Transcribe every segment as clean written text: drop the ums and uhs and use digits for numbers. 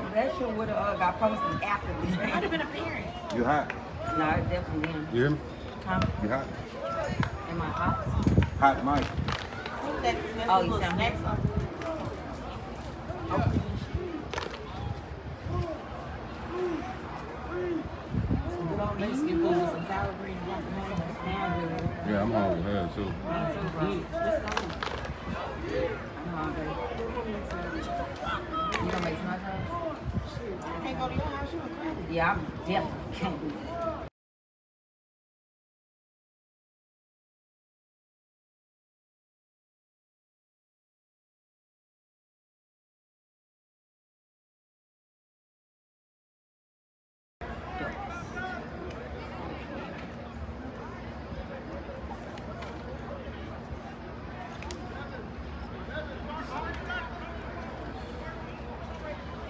that shit would have got posted after this. Might have been a parent. You hot? No, it definitely didn't. You hear me? Huh? You hot? Am I hot? Hot mic. Oh, you sound next hot. Yeah, I'm hungry here too. You gonna make some hot dogs? Can't go to your house, you a credit. Yeah, I'm definitely can't do that.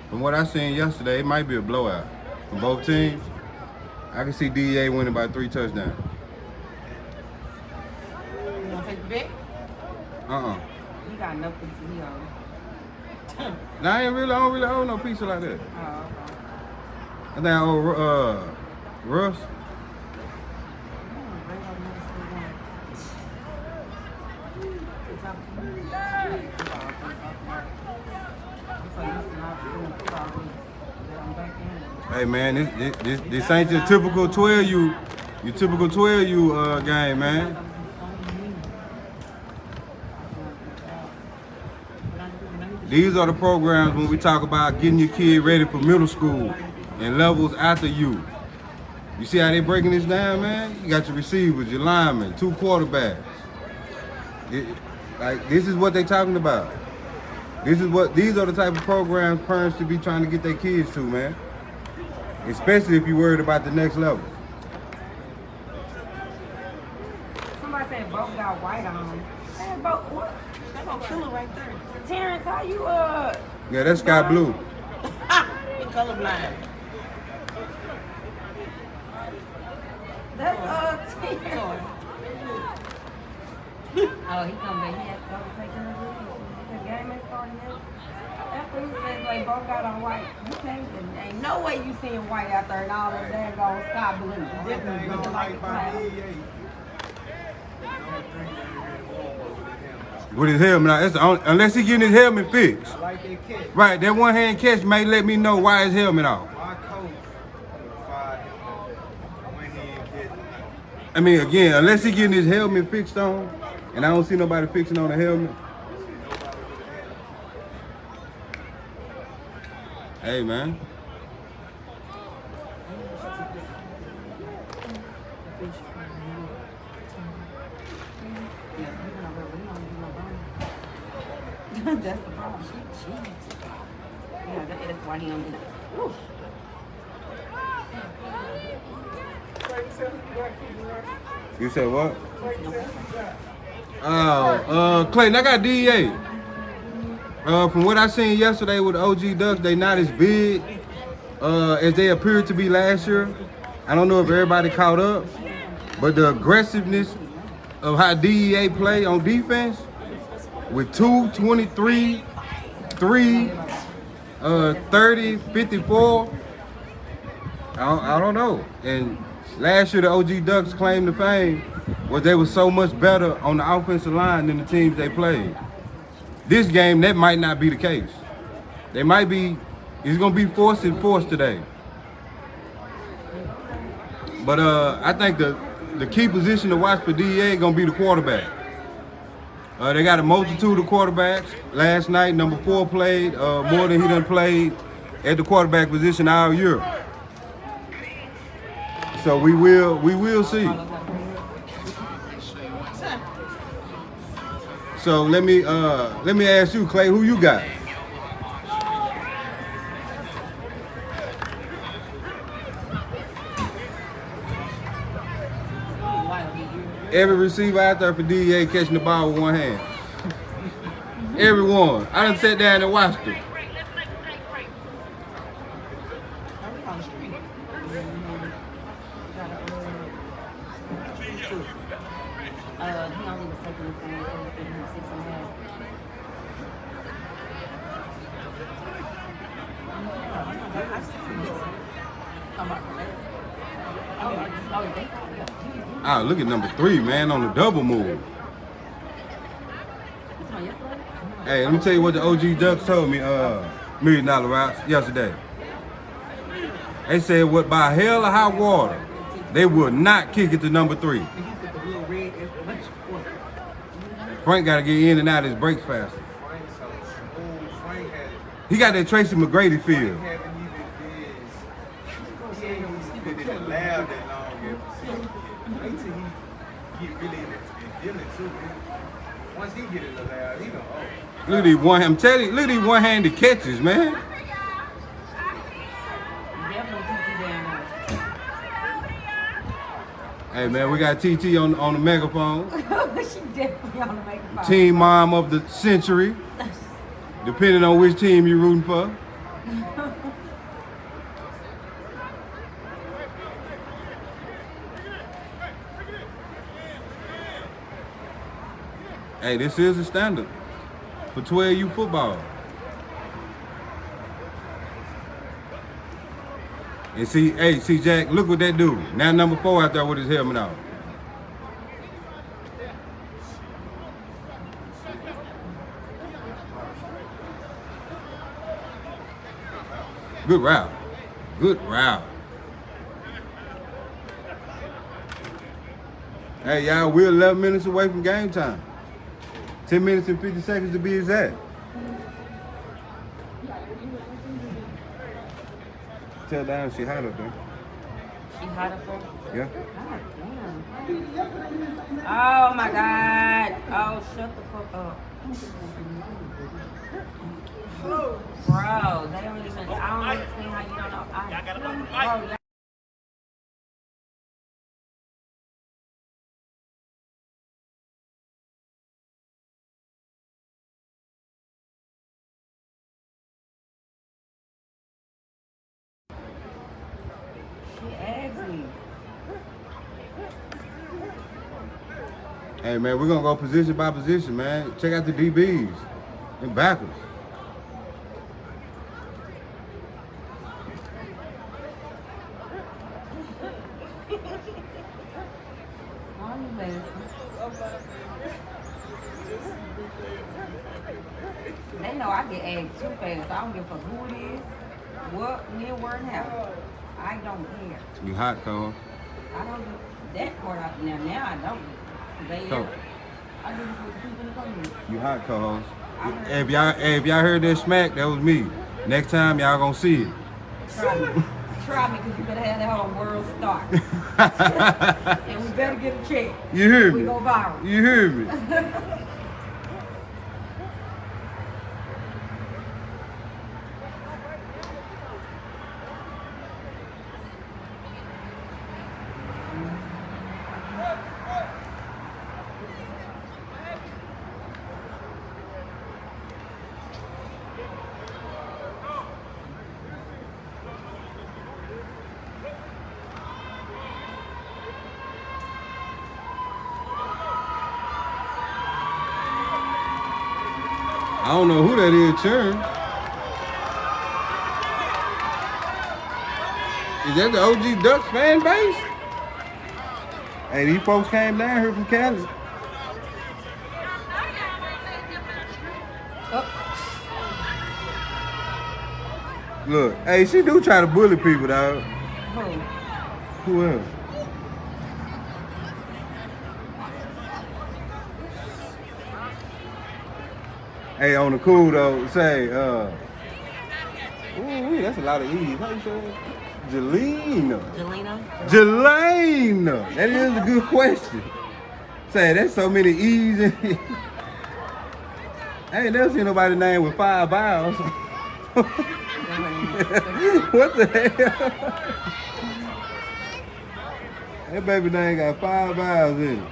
From what I seen yesterday, it might be a blowout for both teams. I can see DEA winning by 3 touchdowns. You want to take the bet? You got enough pizza here already. Nah, I don't really own no pizza like that. Oh, okay. I think I owe Russ. Hey man, this ain't your typical 12U, your typical 12U game, man. These are the programs when we talk about getting your kid ready for middle school and levels after you. You see how they breaking this down, man? You got your receivers, your linemen, 2 quarterbacks. Like this is what they talking about. These are the type of programs parents should be trying to get their kids to, man. Especially if you're worried about the next level. Somebody said Bo got white on. Hey, Bo, what? That's gonna kill it right there. Terrence, how you Yeah, that's sky blue. He colorblind. That's Terrence. Oh, he come back. He has to go take care of it. The game ain't starting yet. After he said like Bo got on white, you can't. Ain't no way you seeing white out there and all that dang on sky blue. Definitely looking like clouds. With his helmet out. That's the only, unless he getting his helmet fixed. Like that catch. Right, that one hand catch may let me know why his helmet off. My coach fired when he ain't catching. I mean, again, unless he getting his helmet fixed on, and I don't see nobody fixing on the helmet. Hey, man. That's the problem. Yeah, that's why he don't do that. Woo. You said what? Clayton, I got DEA. From what I seen yesterday with the OG Ducks, they not as big as they appeared to be last year. I don't know if everybody caught up, but the aggressiveness of how DEA play on defense with 2, 23, 3, 30, 54, I don't know. And last year the OG Ducks claimed the fame was they were so much better on the offensive line than the teams they played. This game, that might not be the case. They might be, it's gonna be forced and forced today. But I think the key position to watch for DEA gonna be the quarterback. They got a multitude of quarterbacks. Last night, number 4 played more than he done played at the quarterback position all year. So we will see. So let me ask you, Clay, who you got? Every receiver out there for DEA catching the ball with one hand. Everyone. I done sat down and watched them. He only was taking his game because he was 6.5. Ah, look at number 3, man, on the double move. Hey, let me tell you what the OG Ducks told me, $1 million routes yesterday. They said what by hell or high water, they will not kick it to number 3. Frank got to get in and out of his breaks faster. He got that Tracy McGrady feel. Once he get in the lab, he gonna Look at these I'm telling you, look at these one-handed catches, man. Hey man, we got TT on the megaphone. She definitely on the megaphone. Team mom of the century. Depending on which team you're rooting for. Hey, this is the standard for 12U football. And see, hey, see Jack, look what that do. Now number 4 out there with his helmet on. Good route. Good route. Hey, y'all, we're 11 minutes away from game time. 10 minutes and 50 seconds to be exact. Tell Diana she hot up there. She hot up there? Yeah. God damn. Oh my God. Oh, shut the fuck up. Bro, they don't even, I don't understand how you don't know. Bro, she asked me. Hey man, we're gonna go position by position, man. Check out the DBs. They're backwards. They know I get asked too fast. I don't give a fuck who it is, what, when, where, and how. I don't care. You hot, Cole? I don't do that part out now. Now I don't. They, So, I do this with people in the community. you hot, co-host. If y'all heard that smack, that was me. Next time, y'all gonna see it. Try me. Try me, because you better have that whole world start. And we better get a check. You hear me? We go viral. You hear me? I don't know who that is cheering. Is that the OG Ducks fan base? Hey, these folks came down here from Cali. Look, hey, she do try to bully people, dog. Who else? Hey, on the cool though, say, ooh, that's a lot of E's. How you say it? Jelena. Jelena. That is a good question. Say, that's so many E's in here. I ain't never seen nobody named with 5 vowels. What the hell? That baby name got 5 vowels in it.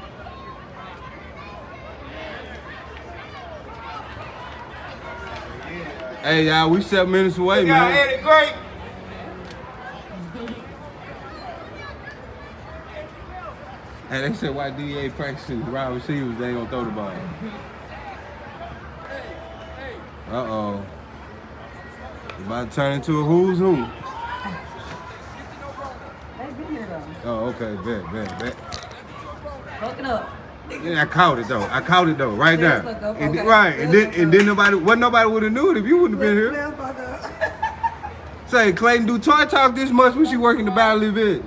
Hey, y'all, we 7 minutes away, man. Eddie great. Hey, they said why DEA practicing wide receivers, they ain't gonna throw the ball. Uh-oh. About to turn into a who's who. They been here though. Oh, okay, bet. Hooking up. Yeah, I caught it though. Right Yes, there. look up, And okay. right, and Yes, then nobody would have knew it if you wouldn't have been here. Say, Clayton, do Toy talk this much when she working the Battle event?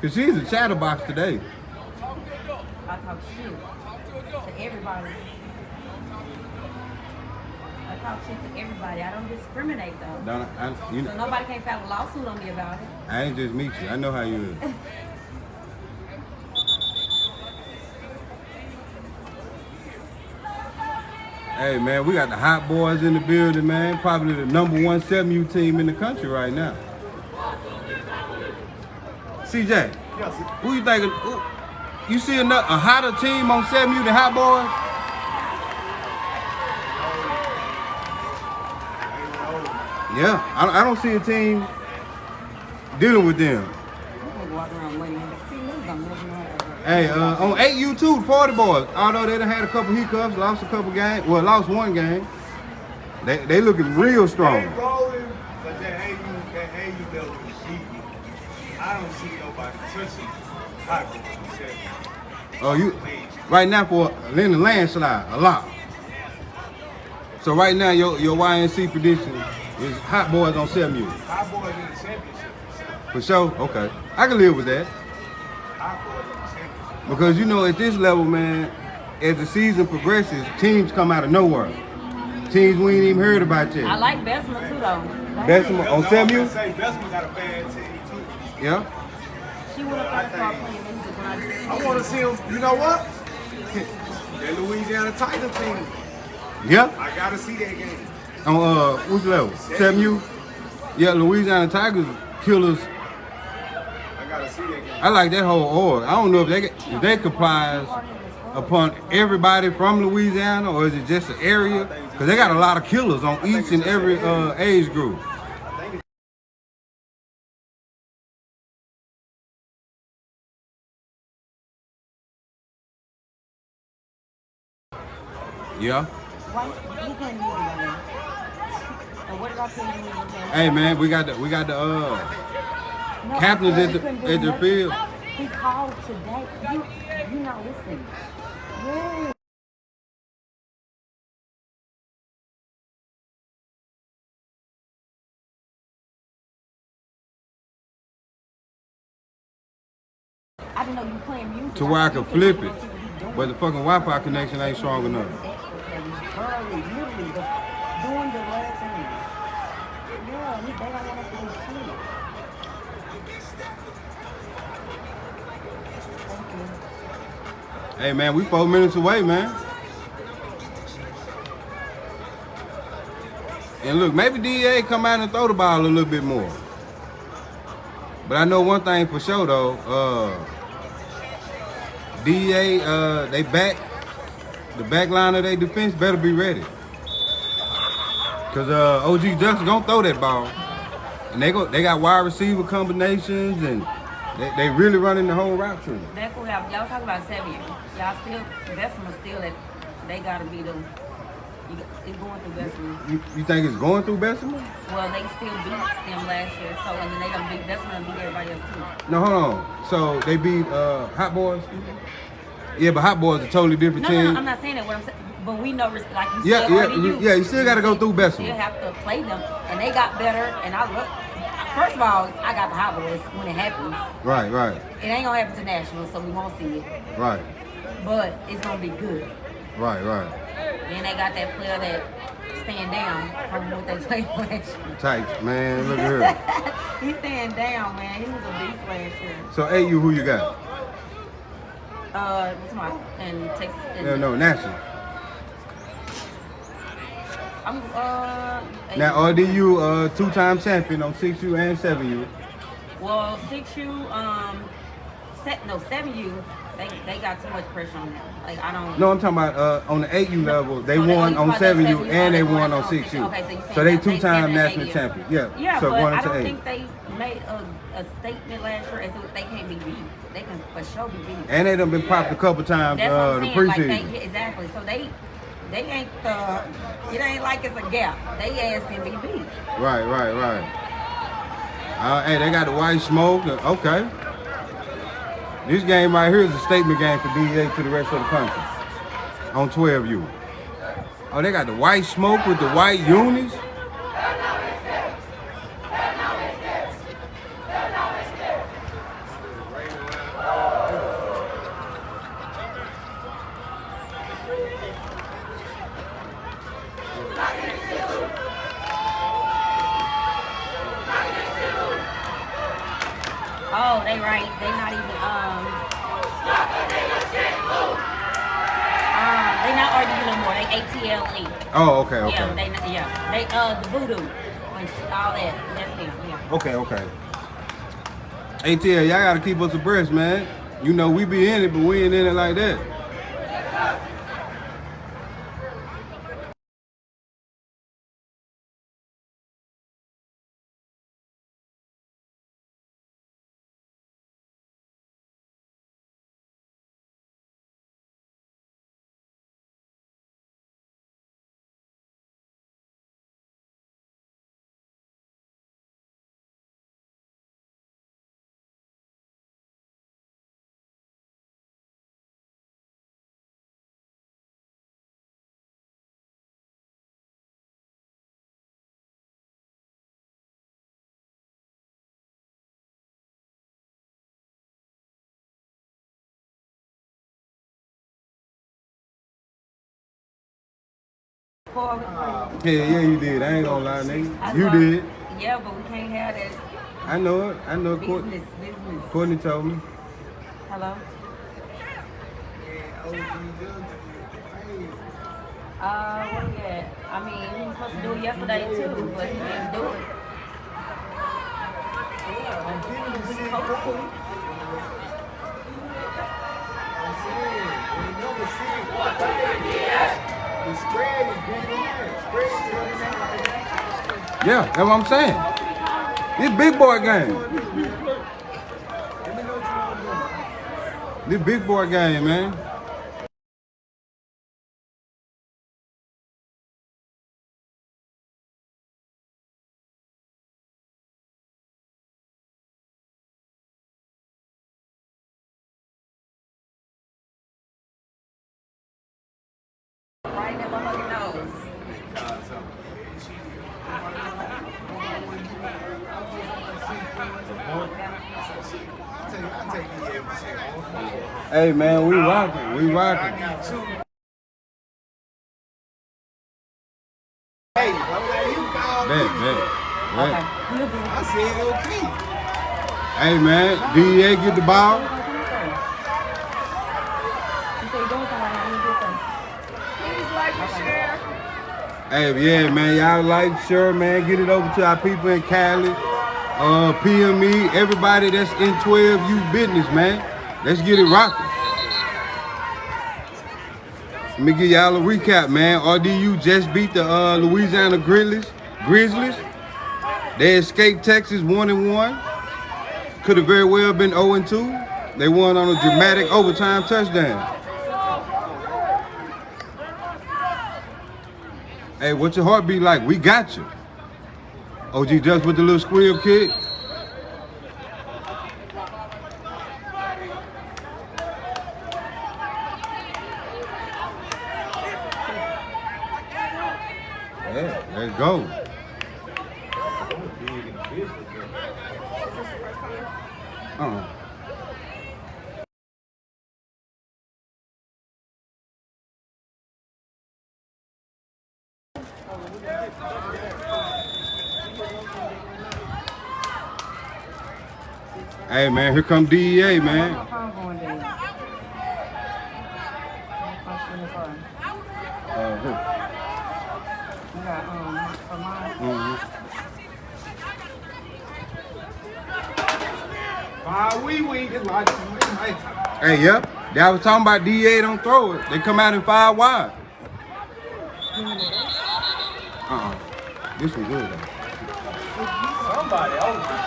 Cause she's a chatterbox today. I talk shit to everybody. I talk shit to everybody. I don't discriminate though. So nobody can file a lawsuit on me about it. I ain't just meet you. I know how you is. Hey man, we got the Hot Boys in the building, man. Probably the #1 7U team in the country right now. CJ, Yes. who you think? You see a hotter team on 7U than Hot Boys? Yeah, I don't see a team dealing with them. Hey, on 8U too, Party Boys. Although they done had a couple hiccups, lost a couple games, well, lost one game. They looking real strong. They rolling, but that AU level is deep. I don't see nobody touching Hot Boys. Oh, you right now for in the landslide a lot. So right now your YNC prediction is Hot Boys on 7U. Hot Boys in the championship. For sure. Okay, I can live with that. Hot Boys in the championship. Because you know, at this level, man, as the season progresses, teams come out of nowhere. Teams we ain't even heard about yet. I like Bessemer too though. Bessemer on 7U? Say Bessemer got a bad team too. Yeah. She would have started playing music when I did. I want to see them. You know what? That Louisiana Tiger team. Yeah. I gotta see that game. On what's the level? 7U? Yeah, Louisiana Tigers killers. I gotta see that game. I like that whole org. I don't know if they comprise upon everybody from Louisiana or is it just an area? Because they got a lot of killers on each and every age group. Yeah. Hey man, we got the captains at the field. He called today. You not listening. Yeah. I didn't know you playing music. To where I could flip it, but the fucking Wi-Fi connection ain't strong enough. Literally, doing the last thing. Yeah, they don't want us to do shit. Thank you. Hey man, we 4 minutes away, man. And look, maybe DEA come out and throw the ball a little bit more. But I know one thing for sure though, DEA, they the back line of their defense better be ready. Cause OG Ducks gonna throw that ball. And they got wide receiver combinations and they really running the whole route tree. That's what y'all talk about 7 years. Y'all still, Bessemer still at, they gotta be the, it's going through Bessemer. You think it's going through Bessemer? Well, they still beat them last year, so, and then they gonna beat Bessemer and beat everybody else too. No, hold on. So they beat Hot Boys? Yeah, but Hot Boys is a totally different team. No, I'm not saying that. What I'm saying, but we know, like you Yeah, said, you still gotta go through Bessemer. You still have to play them, and they got better, and I look. First of all, I got the Hot Boys when it happens. Right. It ain't gonna happen to nationals, so we won't see it. Right. But it's gonna be good. Right. Then they got that player that stand down from what they played last year. Tight, man. Look at her. He's stand down, man. He was a beast last year. So, AU, who you got? What's my in Texas? No, national. I'm Now, RDU, two-time champion on 6U and 7U. Well, 6U, 7U, they got too much pressure on them. Like I don't. No, I'm talking about on the 8U level. They So won on 7U and they won on 6U. 6U. Okay, so you So they saying two-time that national 8U. champion. Yeah. Yeah, So but going I into don't 8. think they made a statement last year as if they can't be beat. They can for sure be beat. And they done been popped a couple times That's what I'm the saying. Like preseason. exactly. So they They ain't it ain't like it's a gap. They ass can be beat. Right. Hey, they got the white smoke. Okay. This game right here is a statement game for DEA to the rest of the country. On 12U. Oh, they got the white smoke with the white unis. Oh, they right. They not even they not arguing no more. They ATLE. Oh, okay. Yeah, they the voodoo and all that. That's them. Yeah. Okay. ATL, y'all gotta keep us abreast, man. You know we be in it, but we ain't in it like that. Yeah, you did. I ain't gonna lie, nigga. You did. Yeah, but we can't have that. I know it. Business. Courtney told me. Hello? What we at? I mean, he was supposed to do it yesterday too, but he didn't do it. Yeah, that's what I'm saying. This big boy game. This big boy game, man. Right in the motherfucking nose. Hey, man, we rocking. Hey, you called Bet. I said okay. Hey, man, DEA get the ball. Hey, yeah, man, y'all like, sure, man, get it over to our people in Cali, PME, everybody that's in 12U business, man. Let's get it rocking. Let me give y'all a recap, man. RDU just beat the Louisiana Grizzlies. They escaped Texas 1-1. Could have very well been 0-2. They won on a dramatic overtime touchdown. Hey, what's your heartbeat like? We got you. OG Ducks with the little squeal kick. Yeah, let's go. Hey, man, here come DEA, man. Hey, yep. That was talking about DEA don't throw it. They come out in 5 wide. This was good, though. Somebody over.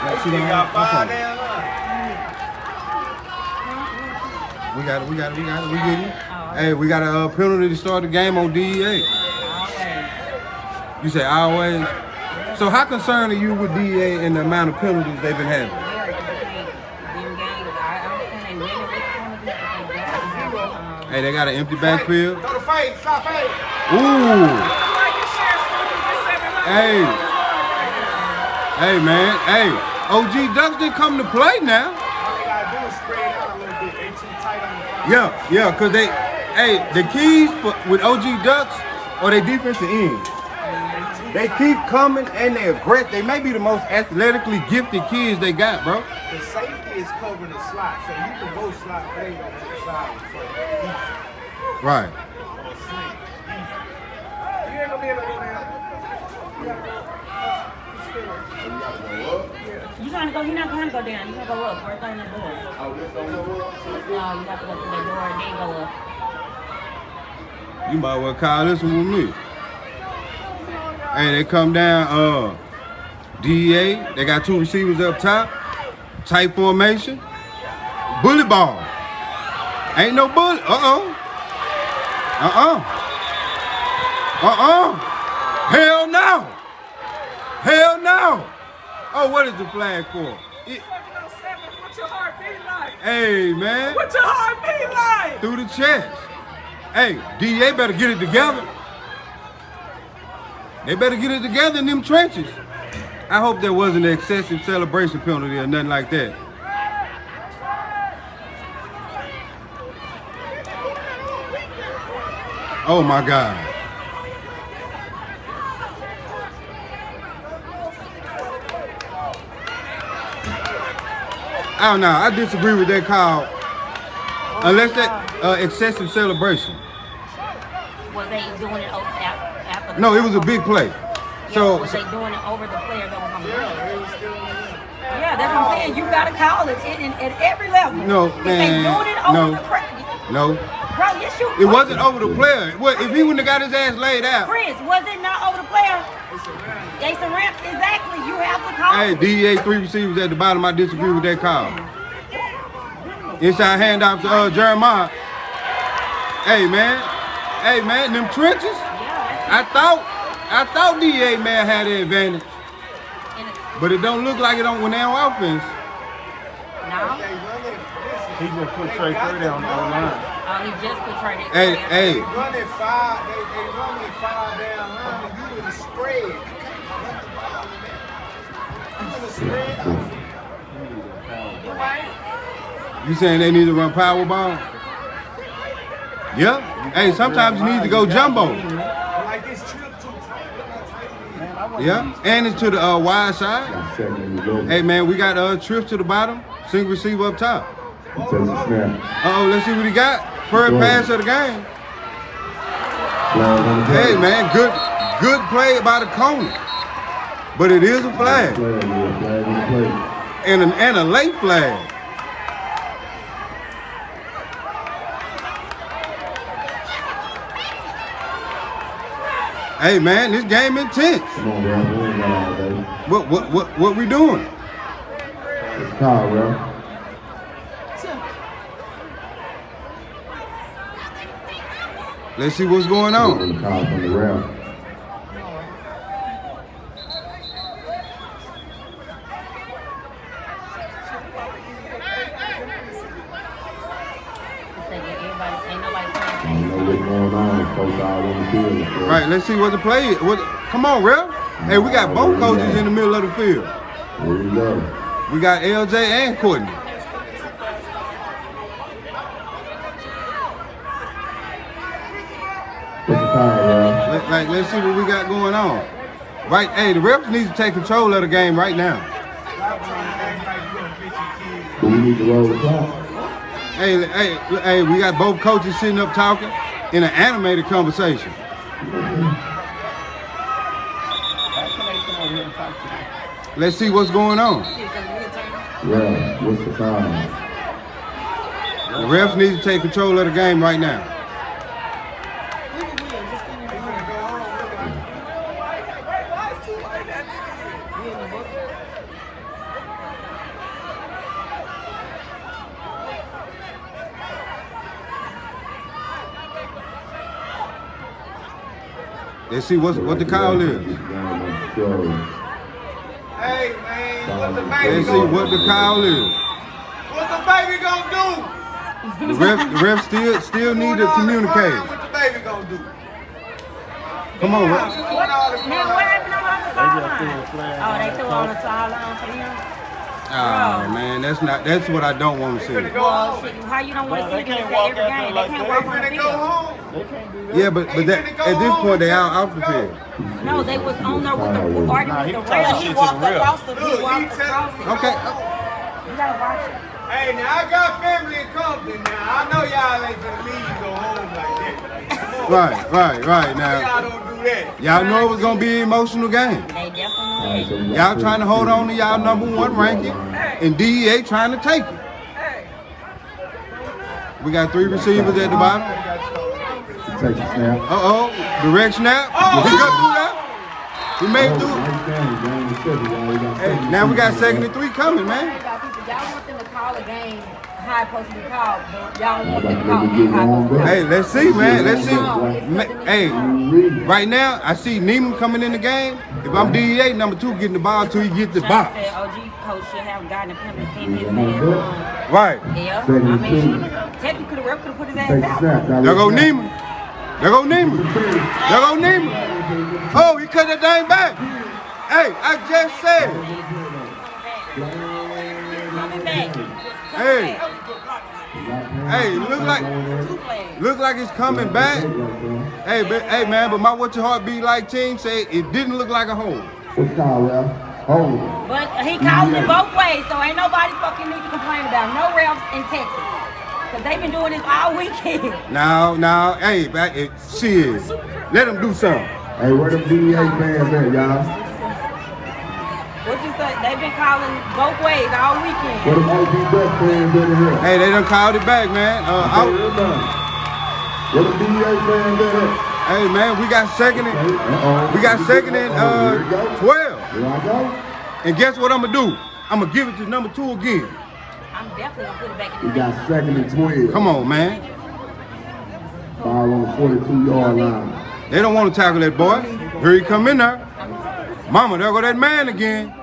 Let's see They got 5 that. down line. We got it. We get it. Oh, Hey, we got a penalty to start the game on DEA. You say always? So how concerned are you with DEA and the amount of penalties they've been having? Hey, they got an empty backfield. Go to fight, stop fight. Ooh. Hey. Hey, man. Hey, OG Ducks didn't come to play now. All they gotta do is spread out a little bit. They too tight on the fight. Yeah, because the keys with OG Ducks are their defensive ends. They keep coming and they're aggressive. They may be the most athletically gifted kids they got, bro. The safety is covering the slot, so you can go slot fade on the side for easy. Right. Or sling. You ain't gonna be able to go down. You gotta go. You trying to go? You're not going to go down. You gotta go up. First thing the door. Oh, this don't go up? No, you have to go through the door and then go up. You might well call this one with me. Hey, they come down, DEA, they got two receivers up top, tight formation, bully ball. Ain't no bully, hell no, hell no. Oh, what is the flag for? What your heart beat like? Hey, man, What your heart beat like? through the chest. Hey, DEA better get it together. They better get it together in them trenches. I hope there wasn't an excessive celebration penalty or nothing like that. Oh my God. I don't know. I disagree with that call. Unless that excessive celebration. Was they doing it after? No, it was a big play. So was they doing it over the player that was on the field? Yeah, that's what I'm saying. You gotta call it at every level. No, if man, they doing it over no. the player. no, Bro, yes you. it wasn't over the player. Well, if he wouldn't have got his ass laid out. Prince, was it not over the player? They surround exactly. You have to call Hey, it. DEA three receivers at the bottom. I disagree with that call. Inside handoff to Jeremiah. Hey man, them trenches. I thought DEA man had the advantage, but it don't look like it on when they're on offense. No. He just put straight through there on the line. Oh, he just portrayed it. Hey, They running five down line, and you in the spread. You in the spread. You saying they need to run power ball? Yeah. Hey, sometimes you need to go jumbo. Like this trip too tight. Look how tight it is. Yeah, and it's to the wide side. Hey man, we got trips to the bottom, single receiver up top. Let's see what he got. First pass of the game. Hey man, good play by the corner, but it is a flag and a late flag. Hey man, this game intense. Come on, bro. We ain't got all day. What we doing? It's Kyle, bro. Let's see what's going on. Kyle from the rail. Right, let's see what the play is. Come on, Rel. Hey, we got both coaches in the middle of the field. There we go. We got LJ and Courtney. Let's see what we got going on. Right, hey, the refs need to take control of the game right now. Do we need to roll the clock? Hey, we got both coaches sitting up talking in an animated conversation. Let's see what's going on. Yeah, what's the time? The refs need to take control of the game right now. Let's see what the call is. Hey, man, what the baby Let's see gonna what do? the call is. What the baby gonna do? The ref still need to communicate. What the baby gonna do? Come on, ref. Man, what happened on the sideline? Oh, they threw on the sideline for him? Oh man, that's what I don't want to see. Well, shit, how you don't want to see them every game? They can't walk on the Finna go field. home. Yeah, but that, at this point they out the field. No, they was on there with the arguing with the Yeah, ref. he walked across the Look, field. he Walked across telling it. Okay. You gotta watch it. Hey, now I got family in company now. I know y'all ain't gonna leave and go home like that. Come on. Right Y'all now. don't do that. Y'all know it was gonna be an emotional game. They definitely Y'all trying to hold on to y'all #1 ranking, and DEA trying to take it. We got 3 receivers at the bottom. Take a snap. Direct snap. He got through that. He made through. Hey, now we got 2nd and 3 coming, man. Y'all want them to call a game how it's supposed to be called, but y'all don't want them to call it how it's supposed to be. Hey, let's see, man. Let's see. Hey, right now I see Neiman coming in the game. If I'm DEA, #2 getting the ball till he get the Sean box. said OG coach should have gotten a penalty in his ass on. Right. Yeah, I mean, technically the ref could have put his ass out. There go Neiman. There go Neiman. There go Neiman. Oh, he cut that thing back. Hey, I just said. Coming back. Hey, look like it's coming back. Hey, man, but my what your heart be like team say it didn't look like a hole. What's called, Ralph? Hold. But he called it both ways, so ain't nobody fucking need to complain about it. No refs in Texas. Because they've been doing this all weekend. Now, hey, shit, let him do something. Hey, where the DEA fans at, y'all? What you say? They've been calling both ways all weekend. Where the OG Duck fans at here? Hey, they done called it back, man. Where the DEA fans at? Hey, man, we got second and 12. Here I go. And guess what I'm gonna do? I'm gonna give it to #2 again. I'm definitely going to put it back in We the got 2nd and 12. Come on, man. Ball on the 42-yard line. They don't want to tackle that boy. Here he come in there. Mama, there go that man again.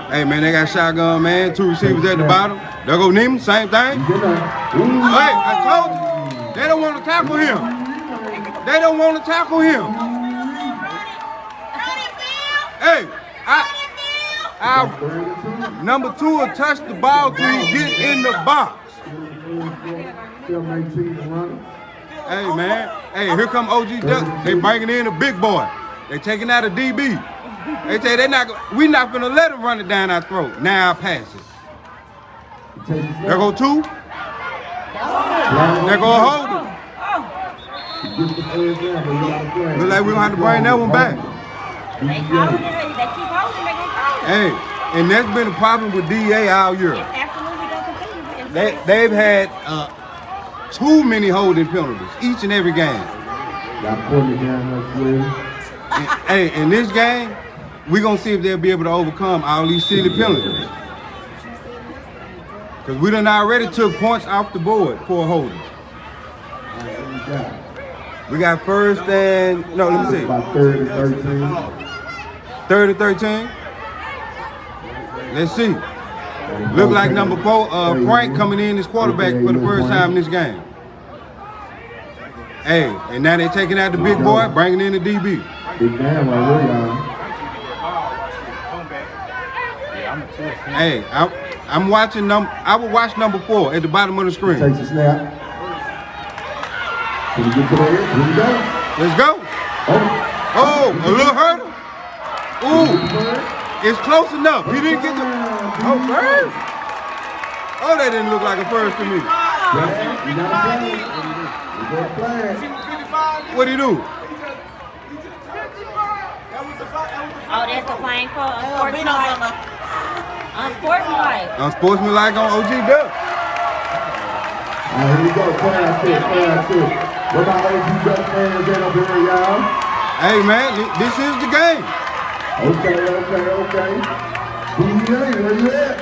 Hey, man, they got shotgun, man. 2 receivers at the bottom. There go Neiman, same thing. Hey, I told you. They don't want to tackle him. They don't want to tackle him. Hey, #2 will touch the ball till he get in the box. Hey, man. Hey, here come OG Duck. They bringing in a big boy. They taking out a DB. They say we not gonna let him run it down our throat. Now I pass it. There go 2. There go a holder. Look like we gonna have to bring that one back. They calling it. They keep holding. They gonna call it. Hey, and that's been a problem with DEA all year. It's absolutely gonna continue. They've had too many holding penalties each and every game. Hey, in this game, we're gonna see if they'll be able to overcome all these silly penalties. Because we done already took points off the board for a holding. We got 1st and, no, let me see. About 3rd and 13. 3rd and 13. Let's see. Look like #4, Frank coming in as quarterback for the first time in this game. Hey, and now they taking out the big boy, bringing in the DB. Big man right there, y'all. Hey, I'm watching I will watch #4 at the bottom of the screen. Takes a snap. Can we get to the end? Here we go. Let's go. Oh, a little hurdle. Ooh, it's close enough. He didn't get the first. Oh, that didn't look like a first to me. What'd he do? Oh, that's the flying for unsportsmanlike. Unsportsmanlike. Unsportsmanlike on OG Duck. Here we go. Pass it. What about OG Duck fans in up here, y'all? Hey, man, this is the game. Okay. where you at?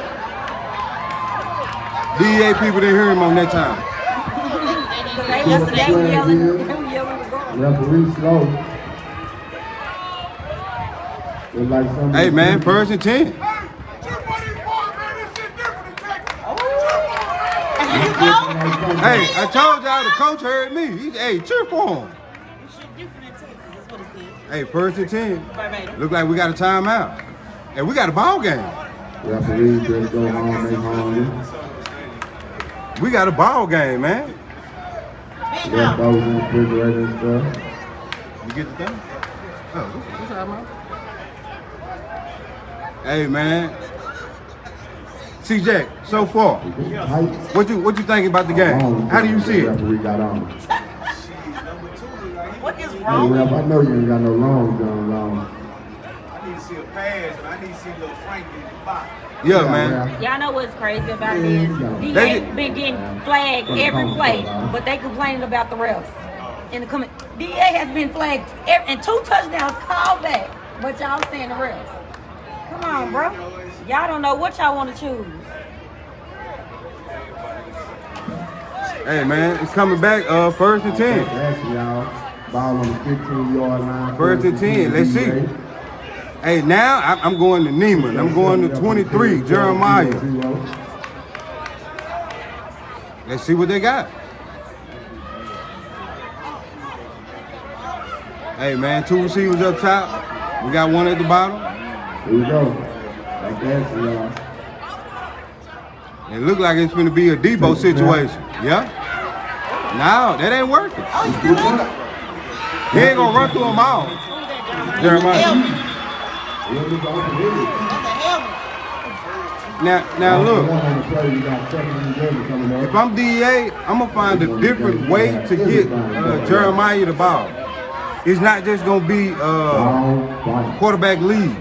DEA people didn't hear him on that time. They were yelling to go. Referee slow. It's like something. Hey man, first and 10. Hey, I told y'all the coach heard me. Hey, cheer for him. You should different in Texas. That's what it said. Hey, first and 10. Verbatim. Look like we got a timeout. And we got a ball game. Referees just go home, they hungry. We got a ball game, man. Left those in the refrigerator and stuff. You get the thing? Oh, what's that, man? Hey, man. C-Jack, so far, what you thinking about the game? How do you see it? Referee got on. What is Hey, wrong? Ref, I know you ain't got no wrong going on. I need to see a pass, but I need to see little Frank in the box. Yeah, man. Y'all know what's crazy about it is DA been getting flagged every play, but they complaining about the refs. In the comment, DA has been flagged and 2 touchdowns called back, but y'all saying the refs. Come on, bro. Y'all don't know what y'all want to choose. Hey, man, it's coming back. First and 10. Actually, y'all, ball on the 15-yard line. First and 10. Let's see. Hey, now I'm going to Neiman. I'm going to 23, Jeremiah. Let's see what they got. Hey, man, 2 receivers up top. We got 1 at the bottom. Here we go. Like that, y'all. It look like it's going to be a Debo situation. Yeah? No, that ain't working. He ain't going to run through them all. Jeremiah. Now look, if I'm DEA, I'm going to find a different way to get Jeremiah the ball. It's not just going to be quarterback lead.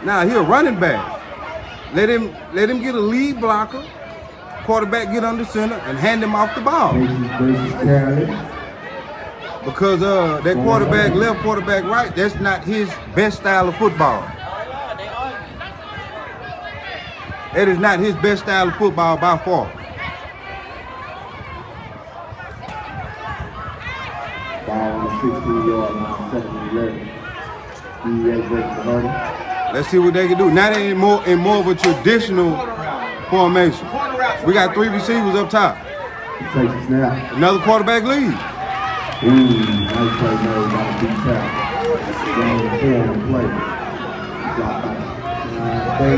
Now, he a running back. Let him get a lead blocker, quarterback get under center, and hand him off the ball. Because that quarterback left, quarterback right, that's not his best style of football. That is not his best style of football by far. Ball on the 16-yard line, 7-11. DEA breaks the hurdle. Let's see what they can do. Now they in more of a traditional formation. We got 3 receivers up top. He takes a snap. Another quarterback lead. Nice play made by the deep tackle.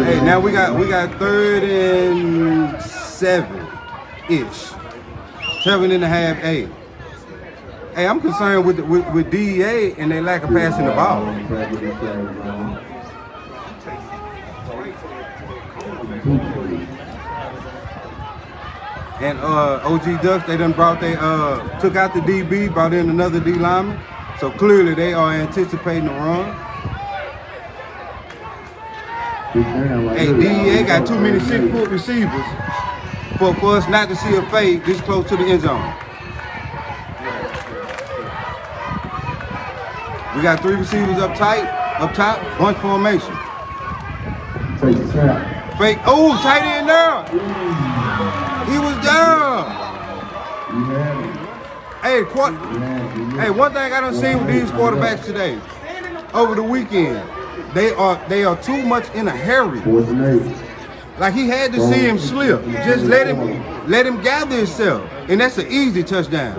Hey, now we got 3rd and 7-ish. 7.5, 8. Hey, I'm concerned with DEA and their lack of passing the ball. And OG Ducks, they done took out the DB, brought in another D lineman. So clearly they are anticipating a run. Hey, DEA got too many 6-foot receivers for us not to see a fade this close to the end zone. We got 3 receivers up top, bunch formation. Take a snap. Fake, oh, tight end there. He was down. Hey, one thing I done seen with these quarterbacks today, over the weekend, they are too much in a hurry. Like he had to see him slip. Just let him gather himself, and that's an easy touchdown.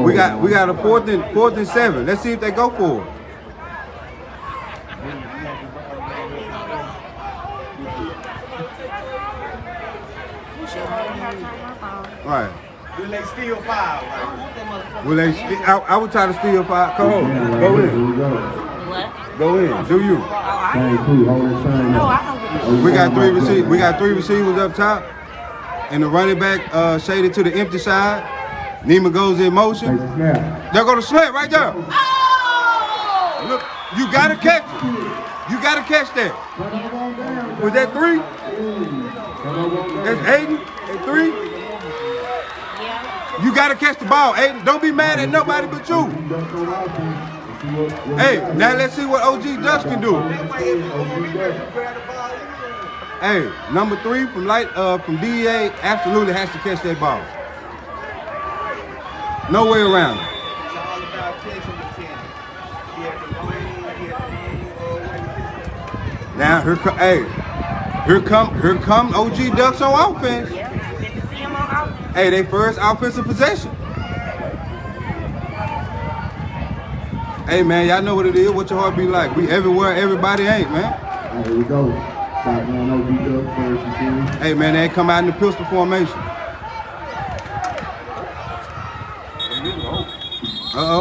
We got a 4th and 7. Let's see if they go for it. Right. Will they steal 5? Will they? I would try to steal 5. Come on, go in. What? Go in. Do you? No, I don't get We got 3 receivers. We got 3 receivers up top, and the running back shaded to the empty side. Neiman goes in motion. There go the slant right there. Oh! Look, you gotta catch it. You gotta catch that. Was that 3? That's Aiden at 3. Yeah. You gotta catch the ball, Aiden. Don't be mad at nobody but you. Hey, now let's see what OG Ducks can do. Hey, number 3 from DEA absolutely has to catch that ball. No way around it. It's all about catching the kid. He had the lane, Now here come OG Ducks on offense. Yeah, good to see him on offense. Hey, they first offensive possession. Hey man, y'all know what it is. What your heart be like? We everywhere, everybody ain't, man. Here we go. Shotgun OG Ducks first and 10. Hey man, they come out in the pistol formation.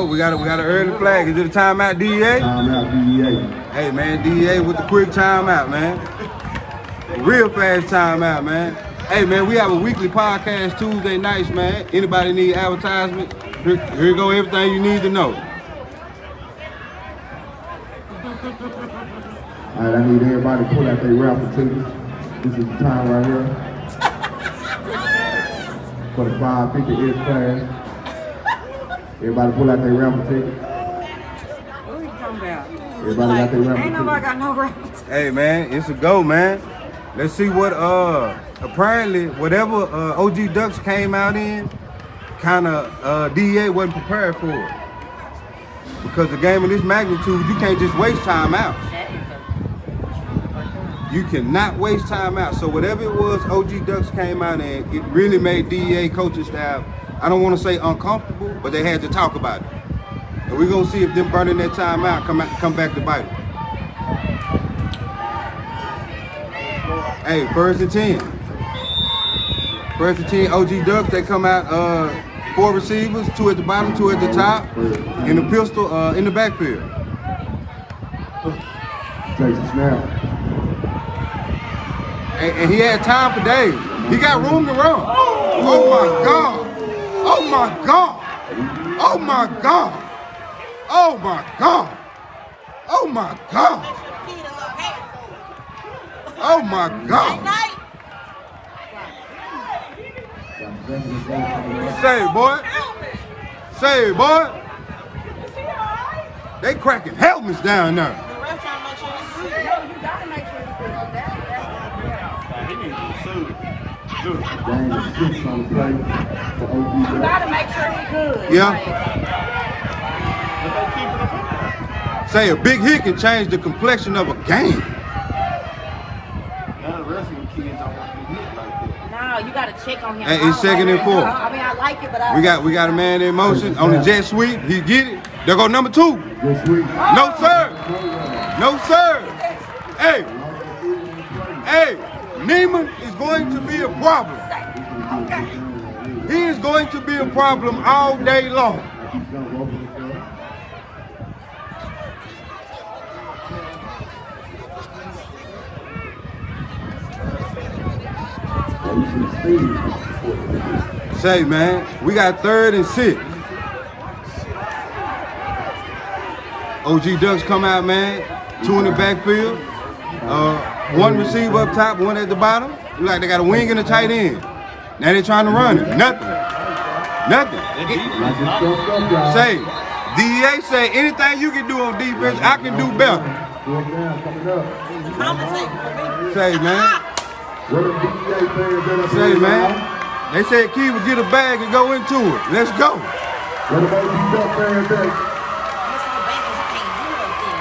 We got an early flag. Is it a timeout, DEA? Timeout, DEA. Hey man, DEA with the quick timeout, man. Real fast timeout, man. Hey man, we have a weekly podcast Tuesday nights, man. Anybody need advertisement? Here you go, everything you need to know. All right, I need everybody to pull out their raffle tickets. This is the time right here. For the 550 S class. Everybody pull out their raffle tickets. What are you talking about? Everybody got their raffle Ain't nobody tickets. got no raffles. Hey man, it's a go, man. Let's see what apparently whatever OG Ducks came out in, kinda DEA wasn't prepared for it. Because a game of this magnitude, you can't just waste time out. You cannot waste time out. So whatever it was OG Ducks came out in, it really made DEA coaching staff, I don't want to say uncomfortable, but they had to talk about it. And we're gonna see if them burning that time out come back to bite it. Hey, first and 10. First and 10, OG Ducks, they come out 4 receivers, 2 at the bottom, 2 at the top, and the pistol in the backfield. Takes a snap. And he had time for days. He got room to run. Oh my God. Oh my God. Oh my God. Oh my God. Oh my God. Oh my God. Say, boy. Say, boy. They cracking helmets down there. No, you gotta make sure you put that. Game is 6 on the play for OG You Ducks. gotta make sure he's good. Yeah. Say a big hit can change the complexion of a game. None of the rest of the kids don't want to be hit like that. No, you gotta check on him. Hey, it's 2nd and 4. I mean, I like it, but I We got a man in motion on the jet sweep. He get it. There go number 2. This week. No sir. No sir. Hey. Hey. Neiman is going to be a problem. He is going to be a problem all day long. Say, man, we got 3rd and 6. OG Ducks come out, man. 2 in the backfield. 1 receiver up top, 1 at the bottom. Look like they got a wing and a tight end. Now they trying to run it. Nothing. Say, DEA say anything you can do on defense, I can do better. Say, man. Say, man. They said Key would get a bag and go into it. Let's go.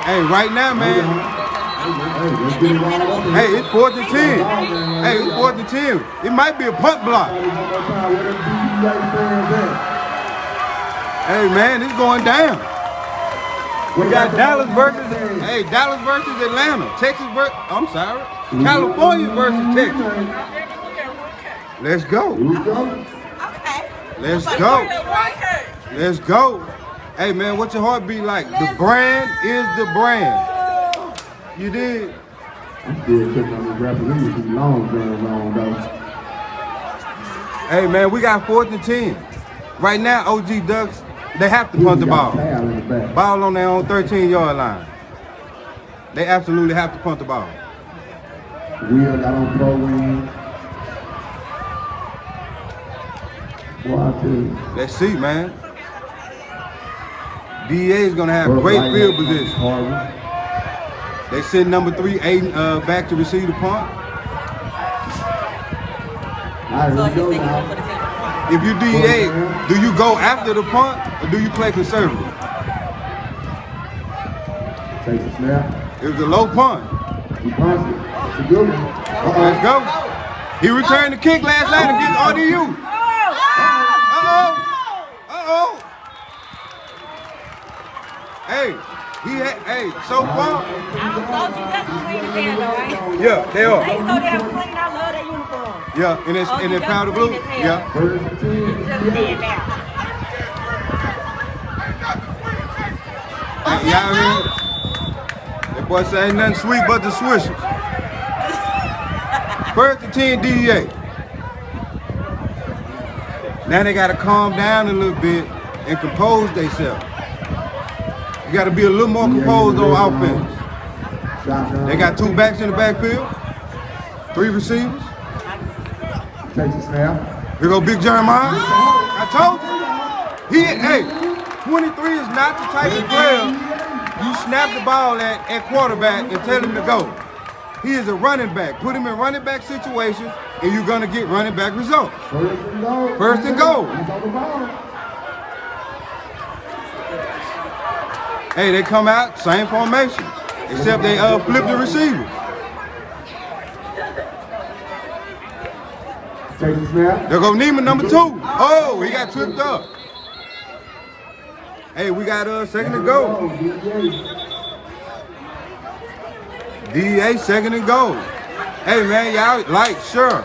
Hey, right now, man. Hey, it's 4th and 10. Hey, it's 4th and 10. It might be a punt block. Hey, man, it's going down. We got Dallas versus Atlanta. California versus Texas. Let's go. Let's go. Let's go. Hey, man, what's your heart be like? The brand is the brand. You did. I'm still sitting on this rapper. He was too long, though. Hey, man, we got 4th and 10. Right now, OG Ducks, they have to punt the ball. Ball on their own 13-yard line. They absolutely have to punt the ball. Will got on program. Boy, I tell you. Let's see, man. DEA is gonna have great field position. They send number 3 Aiden back to receive the punt. So he's taking one for the team. If you DEA, do you go after the punt or do you play conservative? Takes a snap. It was a low punt. He punts it. It's a good one. Let's go. He returned the kick last night against RDU. Uh-oh. Hey, so far. I told you that's clean as hell, though, ain't it? Yeah, they are. They so damn clean. I love their uniform. Yeah, and it's powder blue. Yeah. First and 10. Just stand now. Y'all hear? That boy say ain't nothing sweet but the swishers. First and 10 DEA. Now they gotta calm down a little bit and compose themselves. You gotta be a little more composed on offense. They got 2 backs in the backfield, 3 receivers. Takes a snap. Here go Big Jeremiah. I told you. 23 is not the type of player you snap the ball at quarterback and tell him to go. He is a running back. Put him in running back situations and you're gonna get running back results. First and goal. Hey, they come out, same formation, except they flip the receivers. Takes a snap. There go Neiman, number 2. Oh, he got tripped up. Hey, we got second and goal. DEA second and goal. Hey man, y'all like sure.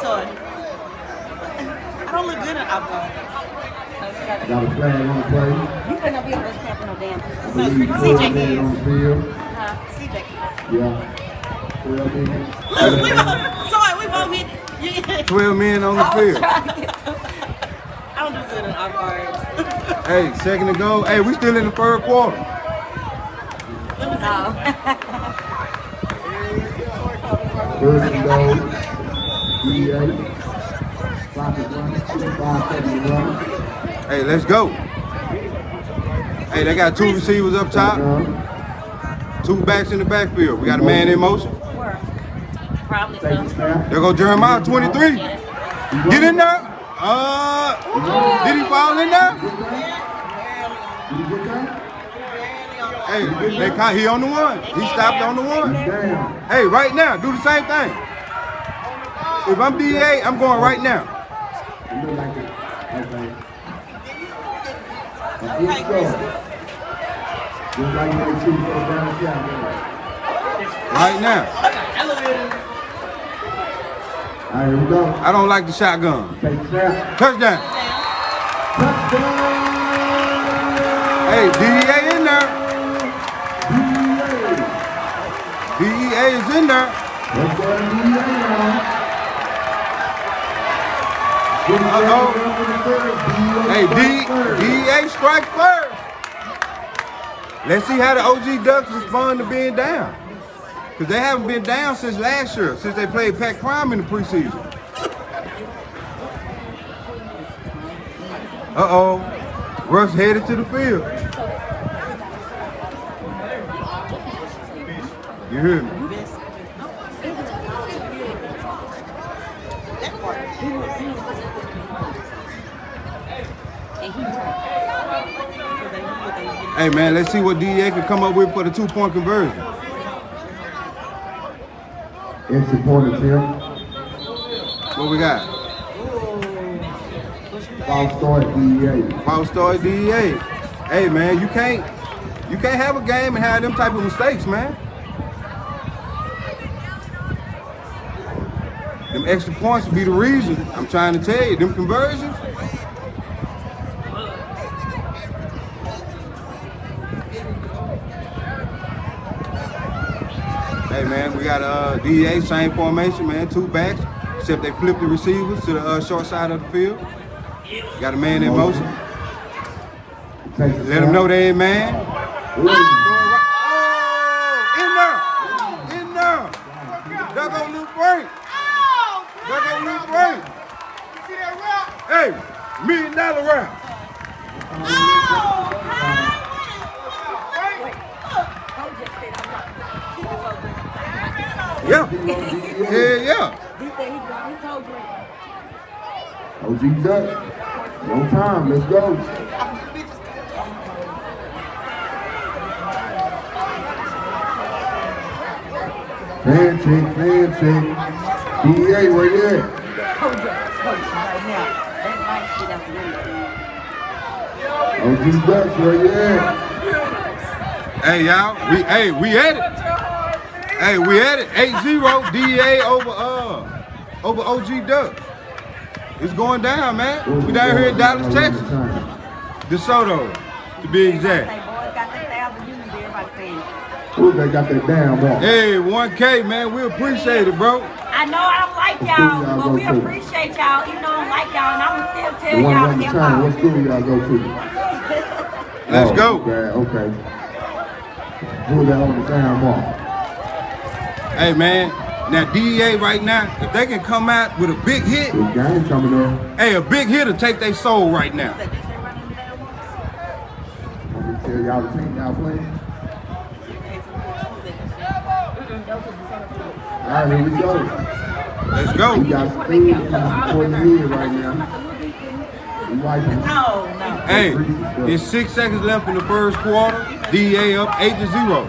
Todd. I don't look good in outdoor. Got a flag on the play. You couldn't be able to snap in no damn. CJ on the field. CJ. Yeah. 12 minutes. Sorry, we both hit. 12 men on the field. I don't do good in outdoor. Hey, second and goal. Hey, we still in the third quarter. First and goal. DEA. Clock is running. 5 seconds running. Hey, let's go. Hey, they got 2 receivers up top, 2 backs in the backfield. We got a man in motion. Probably Takes a so. snap. There go Jeremiah, 23. Get in there. Did he fall in there? Did you get that? Hey, he on the 1. He stopped on the 1. Down. Hey, right now, do the same thing. If I'm DEA, I'm going right now. It look like it. Okay. Let's go. Just like they choose for down shot. Right now. All right, here we go. I don't like the shotgun. Take a snap. Touchdown. Touchdown. Hey, DEA in there. DEA is in there. Let's go to DEA now. Uh-oh. Hey, DEA strike first. Let's see how the OG Ducks respond to being down. Because they haven't been down since last year, since they played Pat Crime in the preseason. Uh-oh. Russ headed to the field. You hear me? Hey man, let's see what DEA can come up with for the 2-point conversion. Exit point attempt. What we got? False start DEA. False start DEA. Hey man, you can't have a game and have them type of mistakes, man. Them extra points will be the reason. I'm trying to tell you, them conversions. Hey man, we got DEA, same formation, man, 2 backs, except they flip the receivers to the short side of the field. Got a man in motion. Let them know they ain't man. Oh, in there. There go Luke Frank. There go Luke Frank. Hey, $1 million round. Yeah. Yeah. He said he told you. OG Duck. No time. Let's go. Man check. DEA, where you at? Coach right now. That night shit out the OG window. Ducks, where you at? Hey y'all, we at it. Hey, we at it. 8-0 DEA over OG Ducks. It's going down, man. We down here in Dallas, Texas. DeSoto, to be exact. Say, boys got that 1,000 views. Everybody saying it. Who they got that down mark? Hey, 1K, man. We appreciate it, bro. I know I don't like y'all, but we appreciate y'all. Even though I don't like y'all, and I'm gonna still tell One y'all at a hip time. What hop. school y'all go to? Let's go. Okay. Who that on the down mark? Hey, man. Now, DEA right now, if they can come out with a big hit, This game coming up. hey, a big hit will take their soul right now. Let me tell y'all the team y'all playing. All right, here we go. Let's go. We got speed for the head right now. We wiping. No. Hey, it's 6 seconds left in the first quarter. DEA up 8-0.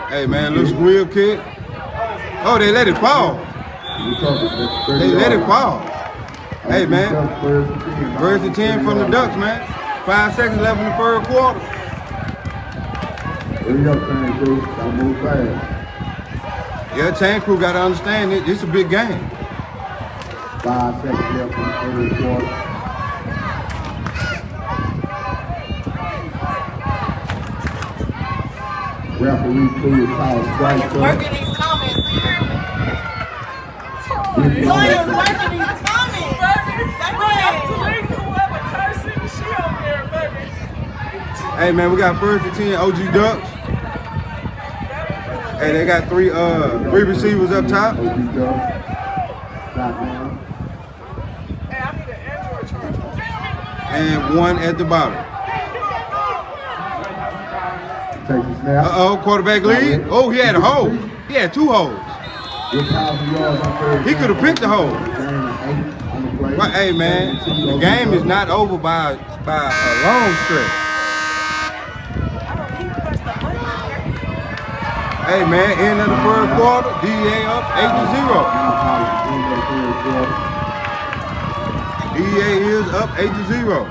Hey man, little squeal kick. Oh, they let it fall. They let it fall. Hey man, first and 10 from the Ducks, man. 5 seconds left in the third quarter. Hurry up, Chain Crew. Gotta move fast. Yeah, Chain Crew gotta understand it. It's a big game. 5 seconds left in the third quarter. Referee Crew is called strike. Working these comments, you hear me? Big Toya's ball. working these comments. Whoever cursing, she over there, baby. Hey man, we got first and 10 OG Ducks. Hey, they got three receivers up top. OG Ducks. Stop now. Hey, I need an Android charger. And one at the bottom. Take the snap. Quarterback lead. Oh, he had a hole. He had 2 holes. Good 1,000 yards on third He could have picked the hole. Game is 8 on the play. Well, hey man, the game is not over by a long stretch. Hey man, end of the third quarter, DEA up 8-0. DEA is up 8-0.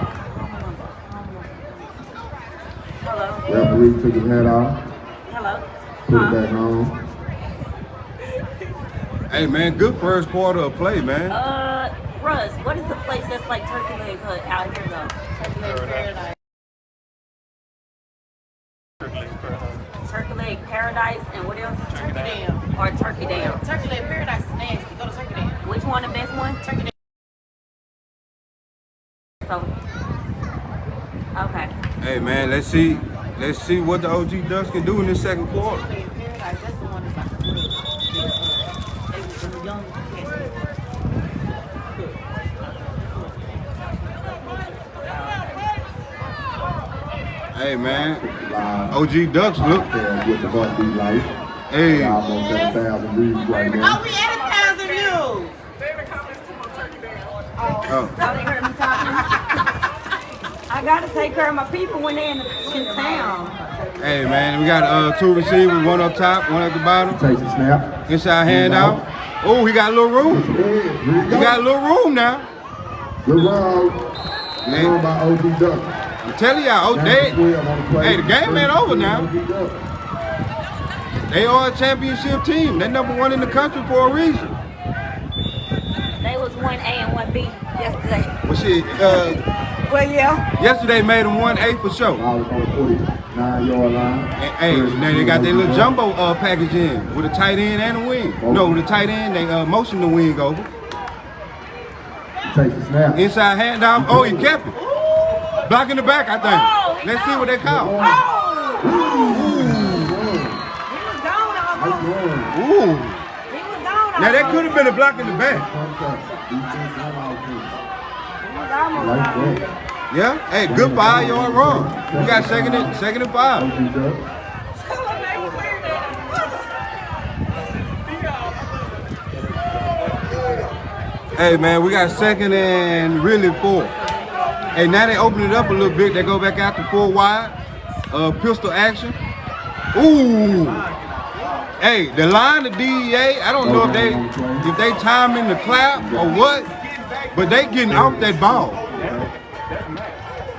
Hello. Referee took his hat off, Hello. put it back on. Hey man, good first quarter of play, man. Russ, what is the place that's like Turkey Leg Hut out here though? Turkey Leg Paradise. Turkey Leg Paradise and what else? Turkey Dam. Or Turkey Dam. Turkey Leg Paradise is nasty. Go to Turkey Dam. Which one the best one? Turkey Dam. So, okay. Hey man, let's see what the OG Ducks can do in this second quarter. Turkey Leg Paradise, that's the one that's like they was the young cats. Hey man, OG Ducks look. With the heartbeat light. Hey, Almost at 1,000 views right now. Oh, we at 1,000 views. Favorite comments to my turkey band. oh. They heard me talking. I gotta take care of my people when they're in town. Hey man, we got 2 receivers, one up top, one at the bottom. Takes a snap. Inside handout. Oh, he got a little room. He got a little room now. Good run. Good run by OG Duck. I'm telling y'all, hey, the game ain't over now. They are a championship team. They're #1 in the country for a reason. They was 1A and 1B yesterday. Well, shit, Well, yeah. yesterday made them 1A for sure. I was on the 49-yard line. And, hey, now they got their little jumbo package in with a tight end and a wing. No, with a tight end, they motion the wing over. Takes a snap. Inside handoff. Oh, he kept it. Blocking the back, I think. Let's see what they call. He was gone. Ooh. He was gone. Now that could have been a block in the back. He was almost gone. Yeah. Hey, good 5-yard run. We got second and 5. Hey man, we got second and really 4. Hey, now they open it up a little bit. They go back out to 4 wide. Pistol action. Ooh. Hey, the line of DEA, I don't know if they timing the clap or what, but they getting out that ball.